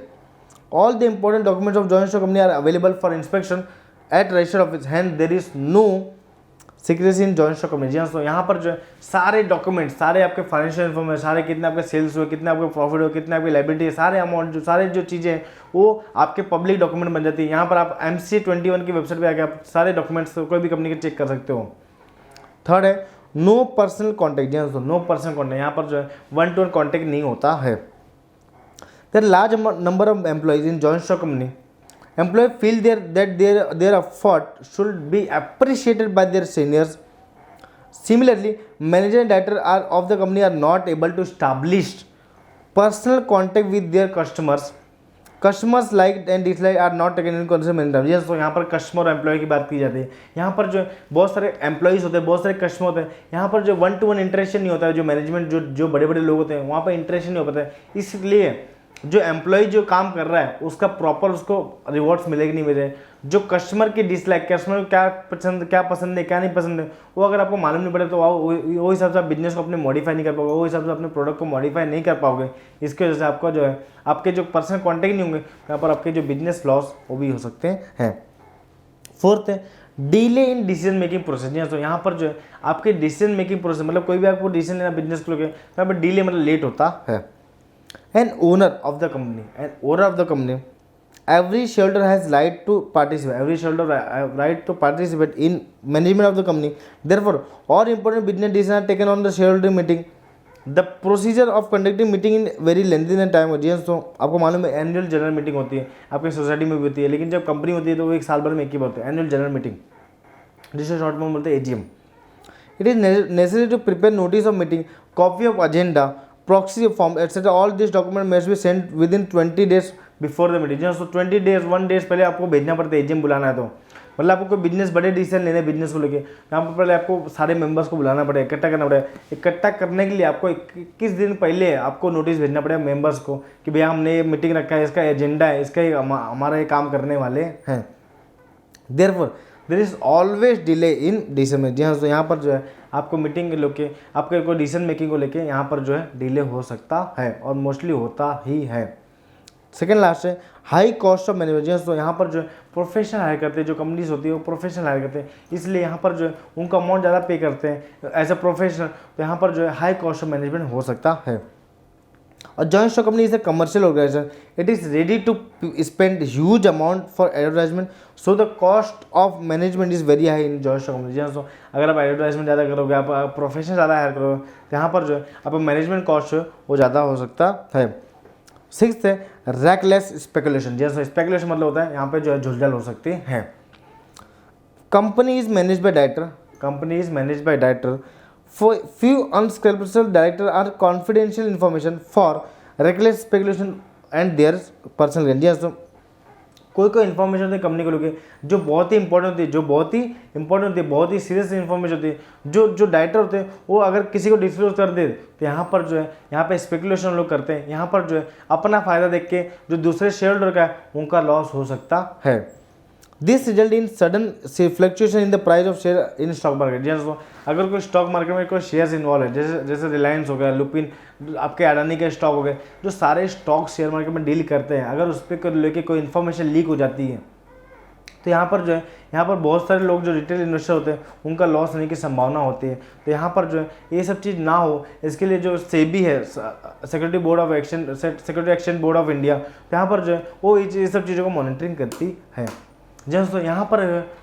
All the important documents of joint stock company are available for inspection at register office, hand there is no secrecy in joint stock company. जी तो यहाँ पर जो है सारे document, सारे आपके financial information, सारे कितने आपके सेल्स हुए, कितने आपके प्रॉफिट हुए, कितने आपकी लाइबिलिटी है, सारे अमाउंट जो सारे जो चीज़ें हैं वो आपके पब्लिक डॉक्यूमेंट बन जाती है। यहाँ पर आप MCA21 की वेबसाइट पे आके आप सारे डॉक्यूमेंट्स कोई भी कंपनी के चेक कर सकते हो। थर्ड है नो पर्सनल कॉन्टैक्ट। जी दोस्तों नो पर्सनल कॉन्टैक्ट, यहाँ पर जो है 1-to-1 कॉन्टैक्ट नहीं होता है। There large number of employees in joint stock company, employee feel their effort should be appreciated by their seniors. Similarly, manager and director of the company are not able to establish personal contact with their customers. Customers like and dislike are not taken into consideration. Yes, तो यहाँ पर customer और employ की बात की जाती है। यहाँ पर जो बहुत सारे एम्प्लॉइज होते हैं, बहुत सारे कस्टमर होते हैं, यहाँ पर जो 1-to-1 इंटरेक्शन नहीं होता है। जो मैनेजमेंट जो बड़े बड़े लोग होते हैं वहाँ पर इंटरेक्शन नहीं हो पाता है, इसलिए जो एम्प्लॉय जो काम कर रहा है उसका प्रॉपर उसको रिवॉर्ड्स मिलेगी नहीं मिले। जो कस्टमर की डिसलाइक, कस्टमर को क्या पसंद है क्या नहीं पसंद है वो अगर आपको मालूम नहीं पड़े तो वो हिसाब से आप बिजनेस को अपने मॉडिफाई नहीं कर पाओगे, वो हिसाब से अपने प्रोडक्ट को मॉडिफाई नहीं कर पाओगे। इसकी वजह से आपका जो है आपके जो पर्सनल कॉन्टैक्ट नहीं होंगे, यहाँ पर आपके जो बिजनेस लॉस वो भी हो सकते हैं। फोर्थ है delay in decision making process. तो यहाँ पर जो है आपके डिसीजन मेकिंग प्रोसेस, मतलब कोई भी आपको डिसीजन लेना बिजनेस को लेकर, यहाँ पर डिले मतलब लेट होता है। An owner of the company, every shareholder has right to participate. Every shareholder right to participate in management of the company. Therefore, all important business decisions are taken on the shareholder meeting. The procedure of conducting meeting in very lengthy time हो जी। तो आपको मालूम है annual general meeting होती है, आपकी society में भी होती है, लेकिन जब कंपनी होती है तो वो एक साल भर में एक ही बार होती है, एनुअल जनरल मीटिंग, जिसे शॉर्ट में बोलते हैं AGM. It is necessary to prepare notice of meeting, copy of agenda, proxy form etc. all these documents must be sent within 20 days before the meeting। तो 20 days 1 days पहले आपको भेजना पड़ता है। AGM बुलाना है तो मतलब आपको कोई बिजनेस बड़े डिसीजन लेने बिजनेस को लेके, यहाँ पर पहले आपको सारे मेंबर्स को बुलाना पड़ेगा, इकट्ठा करना पड़ेगा। इकट्ठा करने के लिए आपको 21 दिन पहले आपको नोटिस भेजना पड़ेगा मेंबर्स को कि भैया हमने ये मीटिंग रखा है, इसका एजेंडा है, इसका हमारा ये काम करने वाले हैं। Therefore there is always delay in decision making. जी हाँ, तो यहाँ पर जो है आपको मीटिंग लेके आपके कोई डिसीजन मेकिंग को लेके यहाँ पर जो है डिले हो सकता है और मोस्टली होता ही है। सेकेंड लास्ट है हाई कॉस्ट ऑफ मैनेजमेंट। तो यहाँ पर जो है प्रोफेशनल हायर करते हैं, जो कंपनीज होती है वो प्रोफेशनल हायर करते हैं, इसलिए यहाँ पर जो है उनका अमाउंट ज़्यादा पे करते हैं एज अ प्रोफेशनल, तो यहाँ पर जो है हाई कॉस्ट ऑफ मैनेजमेंट हो सकता है। और joint stock company is a commercial organization, it is ready to spend huge amount for advertisement, so the cost of management is very high in joint stock company. जी हाँ, अगर आप advertisement ज़्यादा करोगे, आप प्रोफेशनल ज़्यादा हायर करोगे, तो यहाँ पर जो है आपका मैनेजमेंट कॉस्ट जो है वो ज़्यादा हो सकता है। सिक्स्थ है रैकलेस स्पेकुलेशन। जैसे स्पेकुलेशन मतलब होता है यहाँ पे जो है झुलझल हो सकती है। Company is manage by director, for few unscrupulous directors are confidential information for reckless speculation and their personal gain। जी तो कोई इन्फॉर्मेशन होती है कंपनी को लेकर जो बहुत ही इंपॉर्टेंट होती है, बहुत ही सीरियस इन्फॉर्मेशन होती है, जो डायरेक्टर होते हैं वो अगर किसी को डिस्क्लोज कर दे तो यहाँ पर जो है यहाँ पे स्पेकुलेशन लोग करते हैं, यहाँ पर जो है अपना फायदा देख के जो दूसरे शेयर होल्डर का है उनका लॉस हो सकता है। This result in sudden fluctuation in the price of share in stock market. जैसे अगर कोई स्टॉक मार्केट में कोई शेयर्स इन्वॉल्व है, जैसे रिलायंस हो गया, लुपिन, आपके अडानी के स्टॉक हो गए, जो सारे स्टॉक शेयर मार्केट में डील करते हैं, अगर उस पर लेके कोई इन्फॉर्मेशन लीक हो जाती है तो यहाँ पर जो है, यहाँ पर बहुत सारे लोग जो रिटेल इन्वेस्टर होते हैं उनका लॉस होने की संभावना होती है। तो यहाँ पर जो है ये सब चीज़ ना हो, इसके लिए जो सेबी है, security board of action, security exchange board of India, तो यहाँ पर जो है वो ये सब चीज़ों को मॉनिटरिंग करती है। दोस्तों यहाँ पर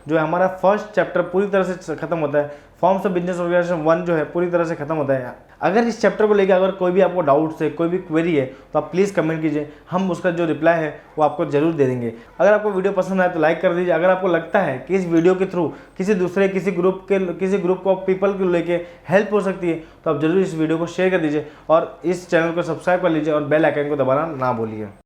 जो है हमारा फर्स्ट चैप्टर पूरी तरह से खत्म होता है। फॉर्म्स ऑफ बिजनेस ऑर्गेनाइजेशन 1 जो है पूरी तरह से खत्म होता है। अगर इस चैप्टर को लेकर अगर कोई भी आपको डाउट्स है, कोई भी क्वेरी है, तो आप प्लीज़ कमेंट कीजिए, हम उसका जो रिप्लाई है वो आपको जरूर दे देंगे। अगर आपको वीडियो पसंद आए तो लाइक कर दीजिए। अगर आपको लगता है कि इस वीडियो के थ्रू किसी ग्रुप ऑफ पीपल को लेके हेल्प हो सकती है, तो आप जरूर इस वीडियो को शेयर कर दीजिए और इस चैनल को सब्सक्राइब कर लीजिए और बेल आइकन को दबाना ना भूलिए।